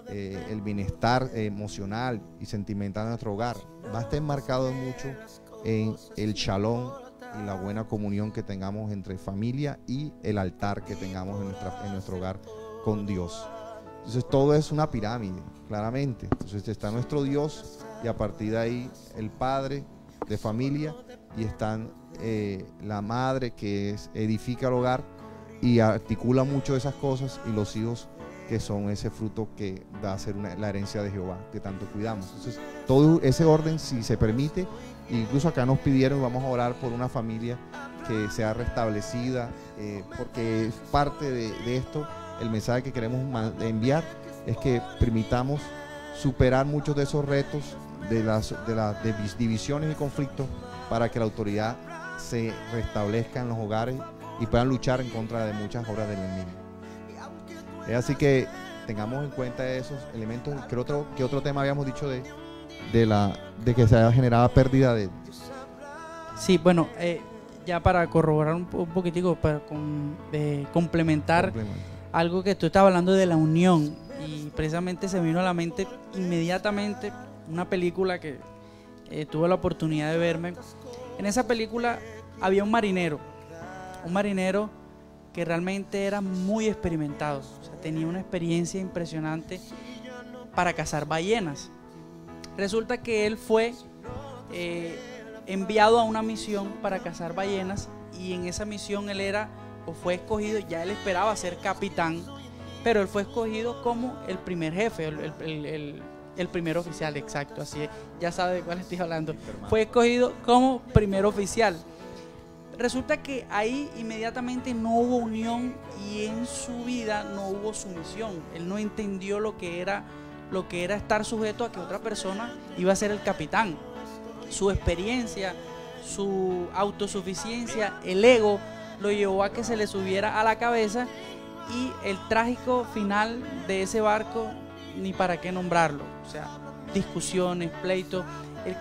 el bienestar emocional y sentimental de nuestro hogar. Va a estar enmarcado mucho en el shalom y la buena comunión que tengamos entre familia y el altar que tengamos en nuestro hogar con Dios. Entonces todo es una pirámide, claramente. Entonces está nuestro Dios y a partir de ahí el padre de familia y están la madre que edifica el hogar y articula mucho de esas cosas, y los hijos que son ese fruto que va a ser la herencia de Jehová que tanto cuidamos. Entonces todo ese orden, si se permite, incluso acá nos pidieron, vamos a orar por una familia que sea restablecida, porque es parte de esto. El mensaje que queremos enviar es que permitamos superar muchos de esos retos de las divisiones y conflictos para que la autoridad se restablezca en los hogares y puedan luchar en contra de muchas obras del enemigo. Es así que tengamos en cuenta esos elementos. ¿Qué otro tema habíamos dicho de que se haya generado pérdida de? Sí, bueno, ya para corroborar un poquitico, para complementar algo que tú estabas hablando de la unión, y precisamente se me vino a la mente inmediatamente una película que tuve la oportunidad de verme. En esa película había un marinero que realmente era muy experimentado, o sea, tenía una experiencia impresionante para cazar ballenas. Resulta que él fue enviado a una misión para cazar ballenas, y en esa misión él fue escogido, ya él esperaba ser capitán, pero él fue escogido como el primer jefe, el primer oficial, exacto, así es, ya sabe de cuál estoy hablando. Fue escogido como primer oficial. Resulta que ahí inmediatamente no hubo unión y en su vida no hubo sumisión. Él no entendió lo que era estar sujeto a que otra persona iba a ser el capitán. Su experiencia, su autosuficiencia, el ego lo llevó a que se le subiera a la cabeza, y el trágico final de ese barco, ni para qué nombrarlo. O sea, discusiones, pleitos.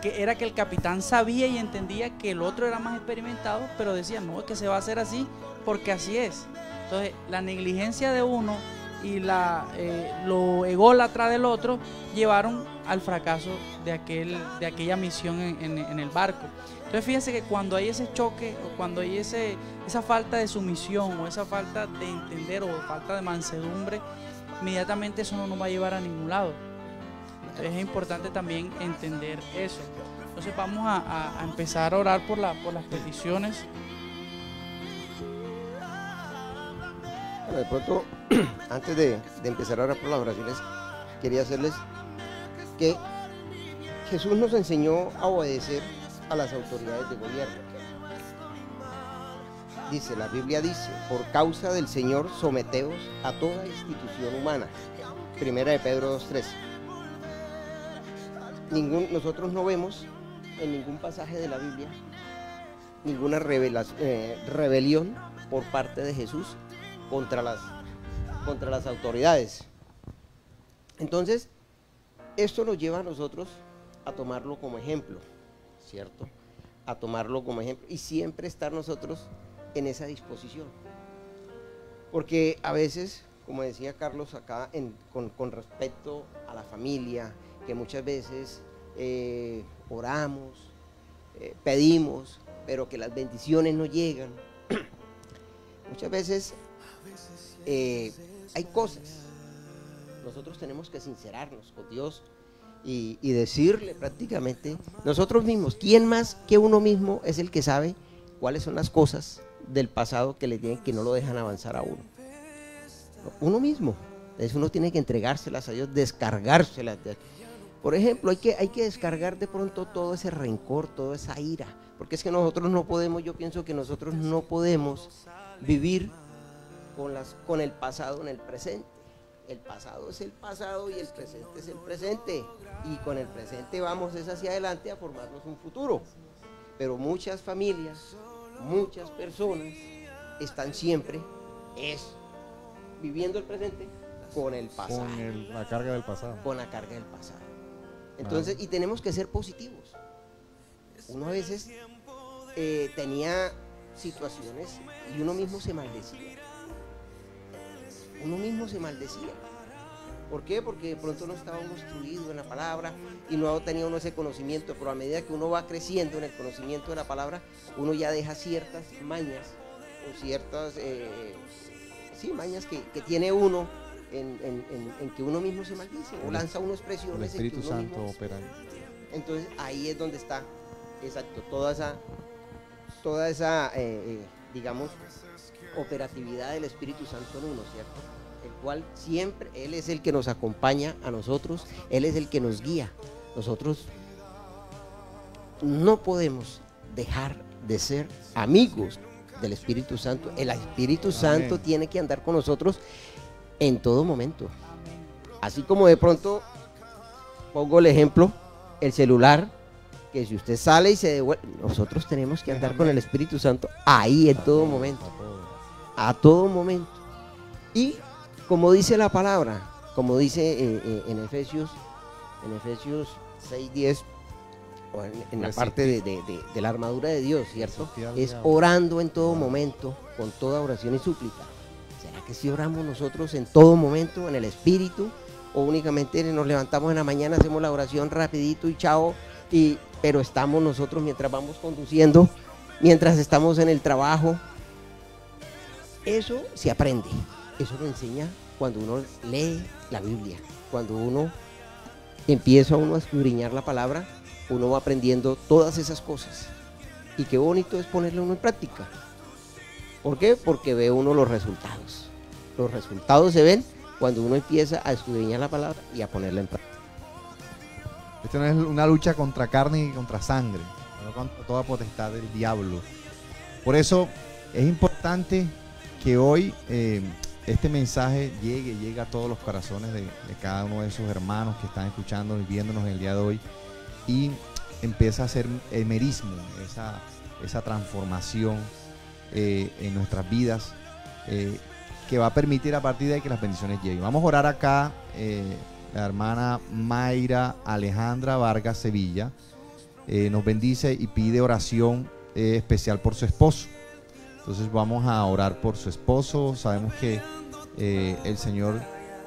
Que el capitán sabía y entendía que el otro era más experimentado, pero decía, no, es que se va a hacer así porque así es. Entonces la negligencia de uno y lo ególatra del otro llevaron al fracaso de aquella misión en el barco. Entonces fíjense que cuando hay ese choque, o cuando hay esa falta de sumisión, o esa falta de entender, o falta de mansedumbre, inmediatamente eso no nos va a llevar a ningún lado. Entonces es importante también entender eso. Entonces vamos a empezar a orar por las peticiones. Bueno, de pronto, antes de empezar a orar por las oraciones, quería hacerles que Jesús nos enseñó a obedecer a las autoridades de gobierno. La Biblia dice, por causa del Señor someteos a toda institución humana. Primera de Pedro 2:13. Nosotros no vemos en ningún pasaje de la Biblia ninguna rebelión por parte de Jesús contra las autoridades. Entonces, esto nos lleva a nosotros a tomarlo como ejemplo, ¿cierto? A tomarlo como ejemplo y siempre estar nosotros en esa disposición. Porque a veces, como decía Carlos acá, con respecto a la familia, que muchas veces oramos, pedimos, pero que las bendiciones no llegan. Muchas veces hay cosas. Nosotros tenemos que sincerarnos con Dios y decirle prácticamente nosotros mismos. ¿Quién más que uno mismo es el que sabe cuáles son las cosas del pasado que no lo dejan avanzar a uno? Uno mismo. Entonces uno tiene que entregárselas a Dios, descargárselas. Por ejemplo, hay que descargar de pronto todo ese rencor, toda esa ira, porque es que nosotros no podemos, yo pienso que nosotros no podemos vivir con el pasado en el presente. El pasado es el pasado y el presente es el presente, y con el presente vamos hacia adelante a formarnos un futuro. Pero muchas familias, muchas personas están siempre viviendo el presente con el pasado, Con la carga del pasado. con la carga del pasado. Entonces, y tenemos que ser positivos. Uno a veces tenía situaciones y uno mismo se maldecía. Uno mismo se maldecía. ¿Por qué? Porque de pronto no estaba uno instruido en la palabra y no tenía uno ese conocimiento, pero a medida que uno va creciendo en el conocimiento de la palabra, uno ya deja ciertas mañas o ciertas mañas que tiene uno en que uno mismo se maldice o lanza uno expresiones. El Espíritu en que uno Santo mismo, opera. entonces ahí es donde está, exacto, toda esa digamos, operatividad del Espíritu Santo en uno, ¿cierto? El cual siempre, Él es el que nos acompaña a nosotros, Él es el que nos guía. Nosotros no podemos dejar de ser amigos del Espíritu Santo. El Espíritu Santo tiene que andar con nosotros en todo momento. Así como de pronto, pongo el ejemplo, el celular, que si usted sale y se devuelve, nosotros tenemos que andar con el Espíritu Santo ahí en todo momento. A todo momento. Y como dice la palabra, como dice en Efesios 6:10, o en la parte de la armadura de Dios, ¿cierto? Es orando en todo momento, con toda oración y súplica. ¿Será que si oramos nosotros en todo momento, en el Espíritu, o únicamente nos levantamos en la mañana, hacemos la oración rapidito y chao, pero estamos nosotros mientras vamos conduciendo, mientras estamos en el trabajo? Eso se aprende, eso lo enseña cuando uno lee la Biblia, cuando uno empieza a escudriñar la palabra, uno va aprendiendo todas esas cosas. Y qué bonito es ponerlo uno en práctica. ¿Por qué? Porque ve uno los resultados. Los resultados se ven cuando uno empieza a escudriñar la palabra y a ponerla en práctica. Esto no es una lucha contra carne y contra sangre, sino contra toda potestad del diablo. Por eso es importante que hoy este mensaje llegue a todos los corazones de cada uno de esos hermanos que están escuchando y viéndonos el día de hoy, y empieza a hacer emerismo, esa transformación en nuestras vidas, que va a permitir a partir de ahí que las bendiciones lleguen. Vamos a orar acá. La hermana Mayra Alejandra Vargas Sevilla nos bendice y pide oración especial por su esposo. Entonces vamos a orar por su esposo. Sabemos que el Señor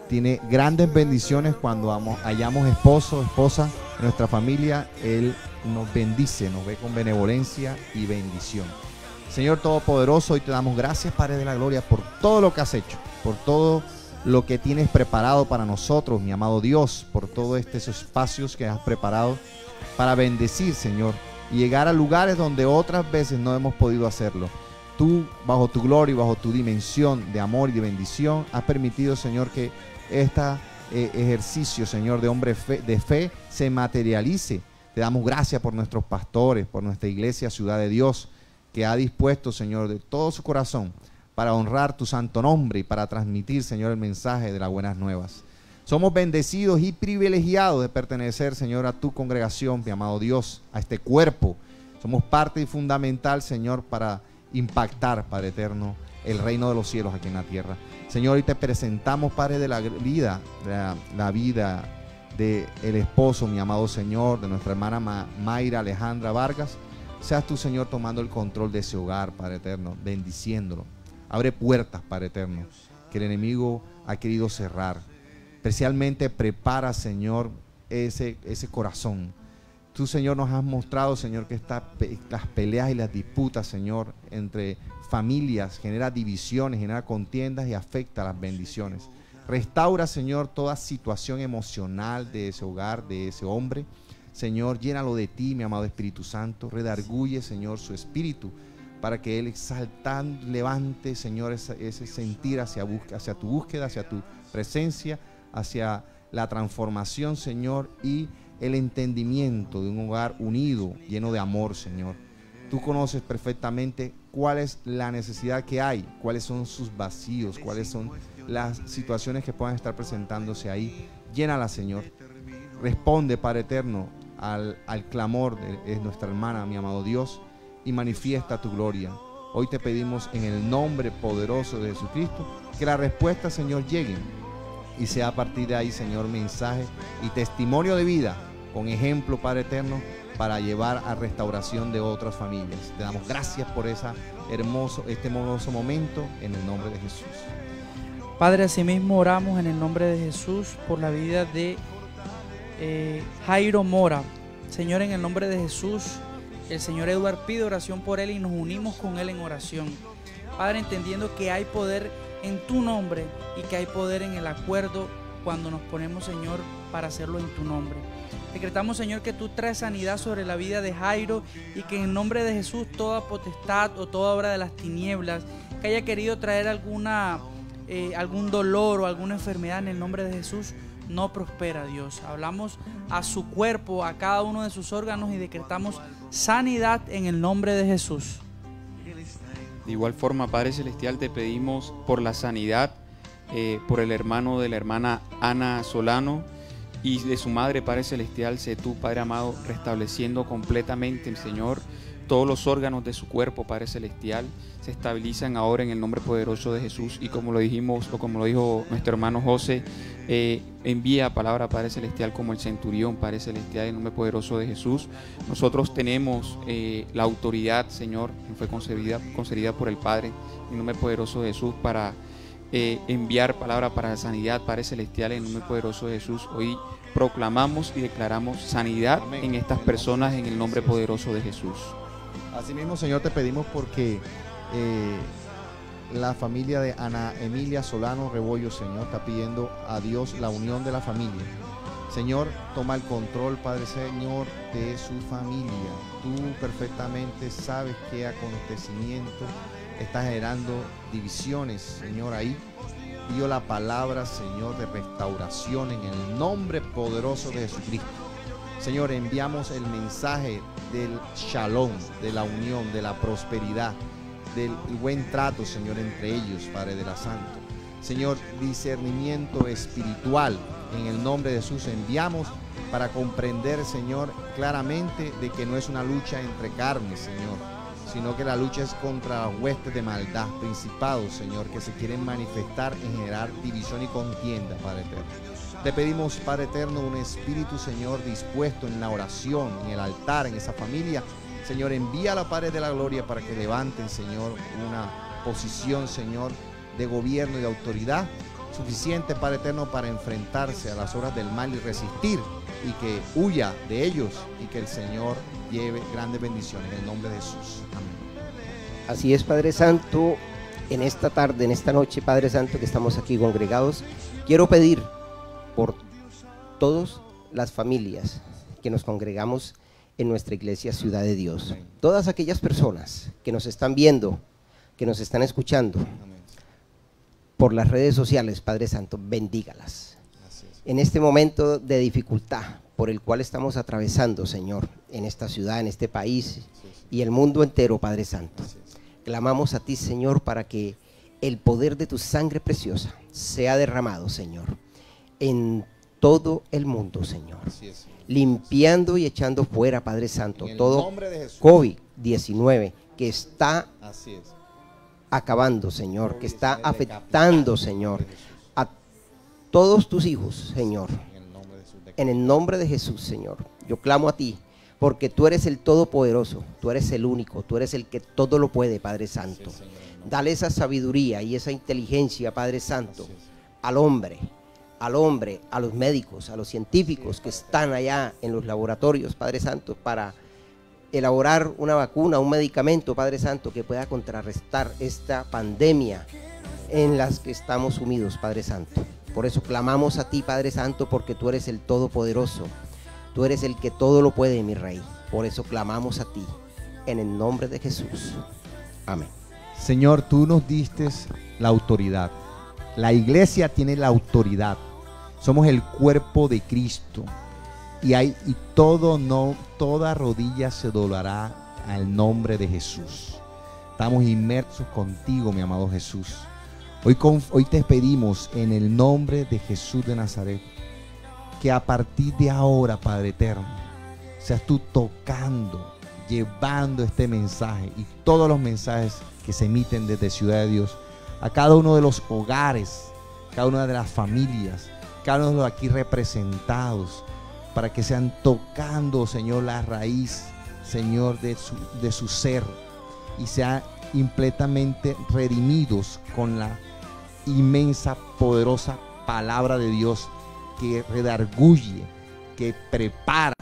tiene grandes bendiciones cuando hayamos esposo, esposa en nuestra familia. Él nos bendice, nos ve con benevolencia y bendición. Señor Todopoderoso, hoy te damos gracias, Padre de la Gloria, por todo lo que has hecho, por todo lo que tienes preparado para nosotros, mi amado Dios, por todos estos espacios que has preparado para bendecir, Señor, y llegar a lugares donde otras veces no hemos podido hacerlo. Tú, bajo tu gloria y bajo tu dimensión de amor y de bendición, has permitido, Señor, que este ejercicio, Señor, de hombre de fe se materialice. Te damos gracias por nuestros pastores, por nuestra iglesia Ciudad de Dios, que ha dispuesto, Señor, de todo su corazón para honrar tu santo nombre y para transmitir, Señor, el mensaje de las buenas nuevas. Somos bendecidos y privilegiados de pertenecer, Señor, a tu congregación, mi amado Dios, a este cuerpo. Somos parte y fundamental, Señor, para impactar, Padre eterno, el reino de los cielos aquí en la tierra. Señor, hoy te presentamos, Padre, de la vida, la vida del esposo, mi amado Señor, de nuestra hermana Mayra Alejandra Vargas. Seas tú, Señor, tomando el control de ese hogar, Padre eterno, bendiciéndolo. Abre puertas, Padre eterno, que el enemigo ha querido cerrar. Especialmente prepara, Señor, ese corazón. Tú, Señor, nos has mostrado, Señor, que las peleas y las disputas, Señor, entre familias genera divisiones, genera contiendas y afecta las bendiciones. Restaura, Señor, toda situación emocional de ese hogar, de ese hombre. Señor, llénalo de ti, mi amado Espíritu Santo. Redarguye, Señor, su espíritu para que él exaltando, levante, Señor, ese sentir hacia tu búsqueda, hacia tu presencia, hacia la transformación, Señor, y el entendimiento de un hogar unido, lleno de amor, Señor. Tú conoces perfectamente cuál es la necesidad que hay, cuáles son sus vacíos, cuáles son las situaciones que puedan estar presentándose ahí. Llénala, Señor. Responde, Padre eterno, al clamor de nuestra hermana, mi amado Dios, y manifiesta tu gloria. Hoy te pedimos en el nombre poderoso de Jesucristo que la respuesta, Señor, llegue y sea a partir de ahí, Señor, mensaje y testimonio de vida con ejemplo, Padre eterno, para llevar a restauración de otras familias. Te damos gracias por este hermoso momento en el nombre de Jesús. Padre, asimismo oramos en el nombre de Jesús por la vida de Jairo Mora. Señor, en el nombre de Jesús, el Señor Eduardo pide oración por él y nos unimos con él en oración. Padre, entendiendo que hay poder en tu nombre y que hay poder en el acuerdo cuando nos ponemos, Señor, para hacerlo en tu nombre. Decretamos, Señor, que tú traes sanidad sobre la vida de Jairo y que en el nombre de Jesús toda potestad o toda obra de las tinieblas que haya querido traer algún dolor o alguna enfermedad, en el nombre de Jesús no prospera, Dios. Hablamos a su cuerpo, a cada uno de sus órganos y decretamos sanidad en el nombre de Jesús. De igual forma, Padre Celestial, te pedimos por la sanidad, por el hermano de la hermana Ana Solano y de su madre, Padre Celestial. Sé tú, Padre amado, restableciendo completamente, Señor, todos los órganos de su cuerpo, Padre Celestial, se estabilizan ahora en el nombre poderoso de Jesús. Y como lo dijimos, o como lo dijo nuestro hermano José, envía palabra, Padre Celestial, como el centurión, Padre Celestial, en el nombre poderoso de Jesús. Nosotros tenemos la autoridad, Señor, que fue concedida por el Padre, en el nombre poderoso de Jesús, para enviar palabra para la sanidad, Padre Celestial, en el nombre poderoso de Jesús. Hoy proclamamos y declaramos sanidad en estas personas en el nombre poderoso de Jesús. Asimismo, Señor, te pedimos porque la familia de Ana Emilia Solano Rebollo, Señor, está pidiendo a Dios la unión de la familia. Señor, toma el control, Padre Señor, de su familia. Tú perfectamente sabes qué acontecimiento está generando divisiones, Señor, ahí. Dio la palabra, Señor, de restauración en el nombre poderoso de Jesucristo. Señor, enviamos el mensaje del shalom, de la unión, de la prosperidad, del buen trato, Señor, entre ellos, Padre de la Santo. Señor, discernimiento espiritual en el nombre de Jesús enviamos para comprender, Señor, claramente de que no es una lucha entre carnes, Señor, sino que la lucha es contra las huestes de maldad, principados, Señor, que se quieren manifestar en generar división y contienda, Padre eterno. Te pedimos, Padre eterno, un espíritu, Señor, dispuesto en la oración, en el altar, en esa familia. Señor, envía a la Padre de la Gloria para que levanten, Señor, una posición, Señor, de gobierno y de autoridad suficiente, Padre eterno, para enfrentarse a las obras del mal y resistir, y que huya de ellos y que el Señor lleve grandes bendiciones en el nombre de Jesús. Amén. Así es, Padre Santo, en esta tarde, en esta noche, Padre Santo, que estamos aquí congregados, quiero pedir por todas las familias que nos congregamos en nuestra iglesia Ciudad de Dios. Amén. Todas aquellas personas que nos están viendo, que nos están escuchando Amén. por las redes sociales, Padre Santo, bendígalas. En este momento de dificultad por el cual estamos atravesando, Señor, en esta ciudad, en este país y el mundo entero, Padre Santo, clamamos a ti, Señor, para que el poder de tu sangre preciosa sea derramado, Señor, en todo el mundo, Señor. Así es, Señor. Limpiando y echando fuera, Padre Santo, En el todo nombre de Jesús. COVID-19 que está Así es. acabando, Señor, que está COVID-19 afectando, decapitado, Señor, en el nombre de Jesús. a todos tus hijos, Señor. En el nombre de Jesús. En el nombre de Jesús, Señor, yo clamo a ti, porque tú eres el Todopoderoso, tú eres el único, tú eres el que todo lo puede, Padre Santo. Así es, Señor, en el nombre Dale esa sabiduría y esa inteligencia, Padre Santo, Así es. al hombre, a los médicos, a los científicos que están allá en los laboratorios, Padre Santo, para elaborar una vacuna, un medicamento, Padre Santo, que pueda contrarrestar esta pandemia en las que estamos sumidos, Padre Santo. Por eso clamamos a ti, Padre Santo, porque tú eres el Todopoderoso. Tú eres el que todo lo puede, mi Rey. Por eso clamamos a ti, en el nombre de Jesús. Amén. Señor, tú nos diste la autoridad. La iglesia tiene la autoridad. Somos el cuerpo de Cristo. Y toda rodilla se doblará al nombre de Jesús. Estamos inmersos contigo, mi amado Jesús. Hoy te pedimos en el nombre de Jesús de Nazaret, que a partir de ahora, Padre eterno, seas tú tocando, llevando este mensaje y todos los mensajes que se emiten desde Ciudad de Dios a cada uno de los hogares, cada una de las familias, cada uno de los aquí representados, para que sean tocando, Señor, la raíz, Señor, de su ser, y sean completamente redimidos con la inmensa, poderosa palabra de Dios, que redarguye, que prepara,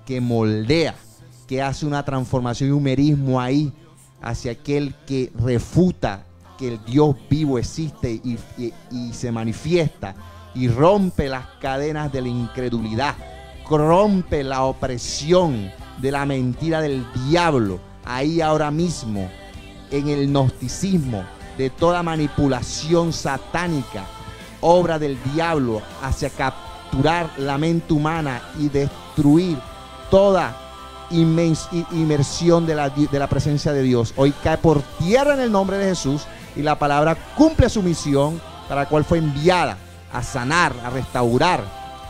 que moldea, que hace una transformación y un merismo ahí hacia aquel que refuta que el Dios vivo existe y se manifiesta, y rompe las cadenas de la incredulidad, rompe la opresión de la mentira del diablo ahí ahora mismo, en el gnosticismo, de toda manipulación satánica, obra del diablo hacia capturar la mente humana y destruir toda inmersión de la presencia de Dios. Hoy cae por tierra en el nombre de Jesús, y la palabra cumple su misión para la cual fue enviada: a sanar, a restaurar,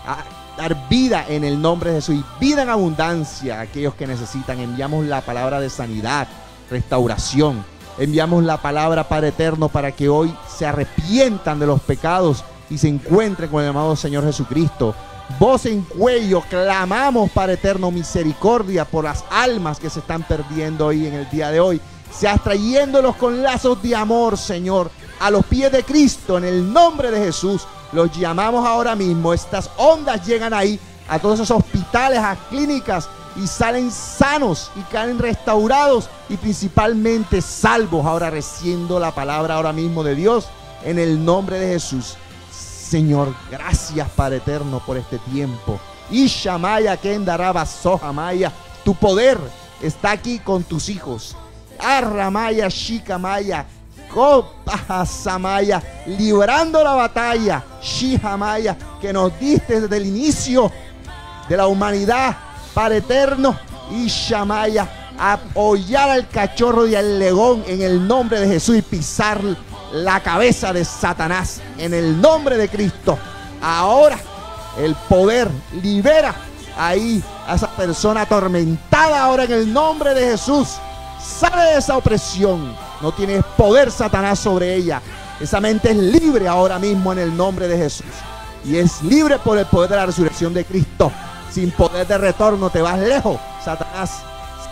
a dar vida en el nombre de Jesús, y vida en abundancia a aquellos que necesitan. Enviamos la palabra de sanidad, restauración. Enviamos la palabra, Padre eterno, para que hoy se arrepientan de los pecados y se encuentren con el amado Señor Jesucristo. Voz en cuello clamamos, Padre eterno, misericordia por las almas que se están perdiendo hoy en el día de hoy, seas trayéndolos con lazos de amor, Señor, a los pies de Cristo, en el nombre de Jesús. Los llamamos ahora mismo. Estas ondas llegan ahí a todos esos hospitales, a clínicas, y salen sanos y caen restaurados y principalmente salvos, ahora recibiendo la palabra ahora mismo de Dios en el nombre de Jesús. Señor, gracias, Padre eterno, por este tiempo. Ishamaya Kendaraba Sohamaya, tu poder está aquí con tus hijos. Arramaya Shikamaya Kopahasamaya, librando la batalla Shihamaya que nos diste desde el inicio de la humanidad, Padre eterno. Ishamaya, apoyar al cachorro y al león en el nombre de Jesús y pisar la cabeza de Satanás en el nombre de Cristo. Ahora el poder libera ahí a esa persona atormentada ahora en el nombre de Jesús. Sale de esa opresión. No tienes poder, Satanás, sobre ella. Esa mente es libre ahora mismo en el nombre de Jesús, y es libre por el poder de la resurrección de Cristo. Sin poder de retorno te vas lejos, Satanás.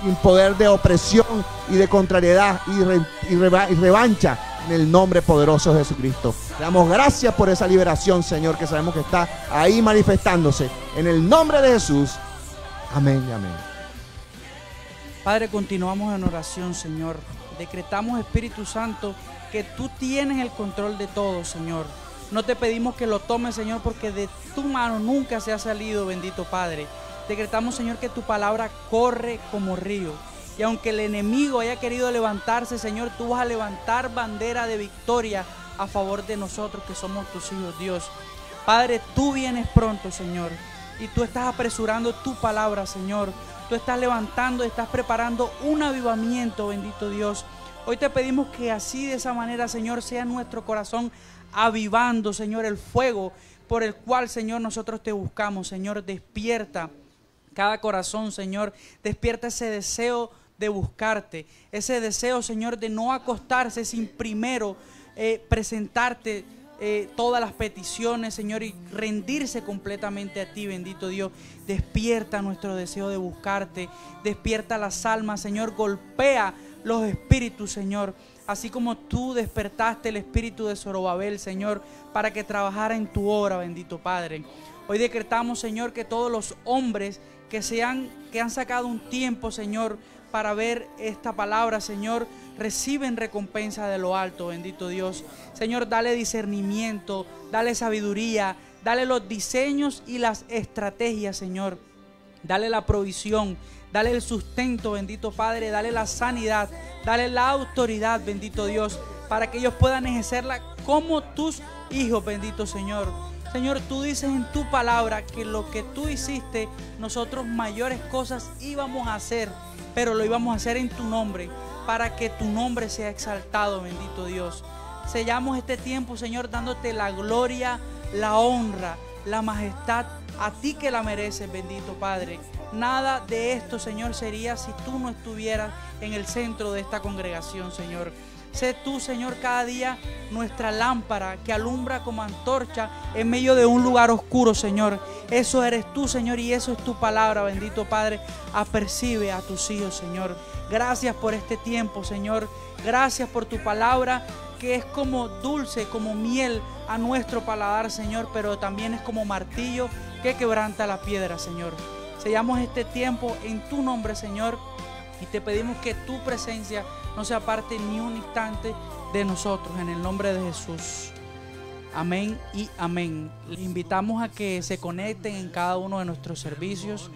Sin poder de opresión y de contrariedad y revancha, en el nombre poderoso de Jesucristo. Le damos gracias por esa liberación, Señor, que sabemos que está ahí manifestándose. En el nombre de Jesús. Amén y amén. Padre, continuamos en oración, Señor. Decretamos, Espíritu Santo, que tú tienes el control de todo, Señor. No te pedimos que lo tomes, Señor, porque de tu mano nunca se ha salido, bendito Padre. Decretamos, Señor, que tu palabra corre como río. Y aunque el enemigo haya querido levantarse, Señor, tú vas a levantar bandera de victoria a favor de nosotros que somos tus hijos, Dios. Padre, tú vienes pronto, Señor, y tú estás apresurando tu palabra, Señor. Tú estás levantando, estás preparando un avivamiento, bendito Dios. Hoy te pedimos que así, de esa manera, Señor, sea nuestro corazón avivando, Señor, el fuego por el cual, Señor, nosotros te buscamos. Señor, despierta cada corazón, Señor, despierta ese deseo de buscarte, ese deseo, Señor, de no acostarse sin primero presentarte todas las peticiones, Señor, y rendirse completamente a ti, bendito Dios. Despierta nuestro deseo de buscarte, despierta las almas, Señor, golpea los espíritus, Señor, así como tú despertaste el espíritu de Zorobabel, Señor, para que trabajara en tu obra, bendito Padre. Hoy decretamos, Señor, que todos los hombres que han sacado un tiempo, Señor, para ver esta palabra, Señor, reciben recompensa de lo alto, bendito Dios. Señor, dale discernimiento, dale sabiduría, dale los diseños y las estrategias, Señor. Dale la provisión, dale el sustento, bendito Padre, dale la sanidad, dale la autoridad, bendito Dios, para que ellos puedan ejercerla como tus hijos, bendito Señor. Señor, tú dices en tu palabra que lo que tú hiciste, nosotros mayores cosas íbamos a hacer, pero lo íbamos a hacer en tu nombre, para que tu nombre sea exaltado, bendito Dios. Sellamos este tiempo, Señor, dándote la gloria, la honra, la majestad, a ti que la mereces, bendito Padre. Nada de esto, Señor, sería si tú no estuvieras en el centro de esta congregación, Señor. Sé tú, Señor, cada día nuestra lámpara que alumbra como antorcha en medio de un lugar oscuro, Señor. Eso eres tú, Señor, y eso es tu palabra, bendito Padre. Apercibe a tus hijos, Señor. Gracias por este tiempo, Señor. Gracias por tu palabra, que es como dulce, como miel a nuestro paladar, Señor, pero también es como martillo que quebranta la piedra, Señor. Sellamos este tiempo en tu nombre, Señor, y te pedimos que tu presencia no se aparte ni un instante de nosotros, en el nombre de Jesús. Amén y amén. Les invitamos a que se conecten en cada uno de nuestros servicios.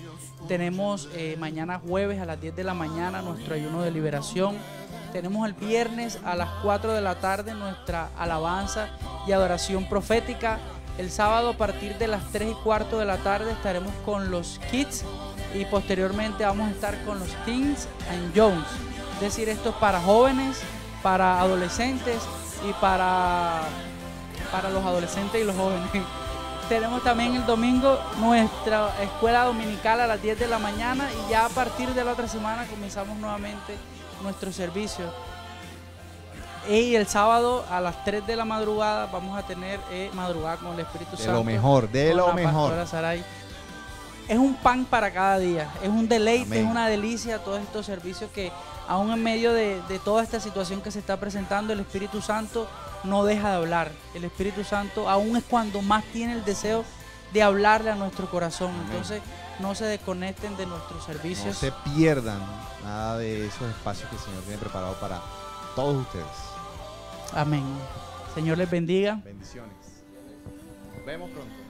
Tenemos mañana jueves a las 10 de la mañana nuestro ayuno de liberación. Tenemos el viernes a las 4 de la tarde nuestra alabanza y adoración profética. El sábado a partir de las 3:15 de la tarde estaremos con los Kids y posteriormente vamos a estar con los Teens and Youngs. Es decir, esto es para jóvenes, para adolescentes y para los adolescentes y los jóvenes. Tenemos también el domingo nuestra escuela dominical a las 10 de la mañana y ya a partir de la otra semana comenzamos nuevamente nuestro servicio. Y el sábado a las 3 de la madrugada vamos a tener madrugada con el Espíritu Santo. De lo mejor, de lo mejor. Pastora Saray. Es un pan para cada día, es un deleite, Amén. Es una delicia todos estos servicios que aún en medio de toda esta situación que se está presentando, el Espíritu Santo no deja de hablar. El Espíritu Santo aún es cuando más tiene el deseo de hablarle a nuestro corazón. Amén. Entonces no se desconecten de nuestros servicios. No se pierdan nada de esos espacios que el Señor tiene preparado para todos ustedes. Amén. Señor les bendiga. Bendiciones. Nos vemos pronto.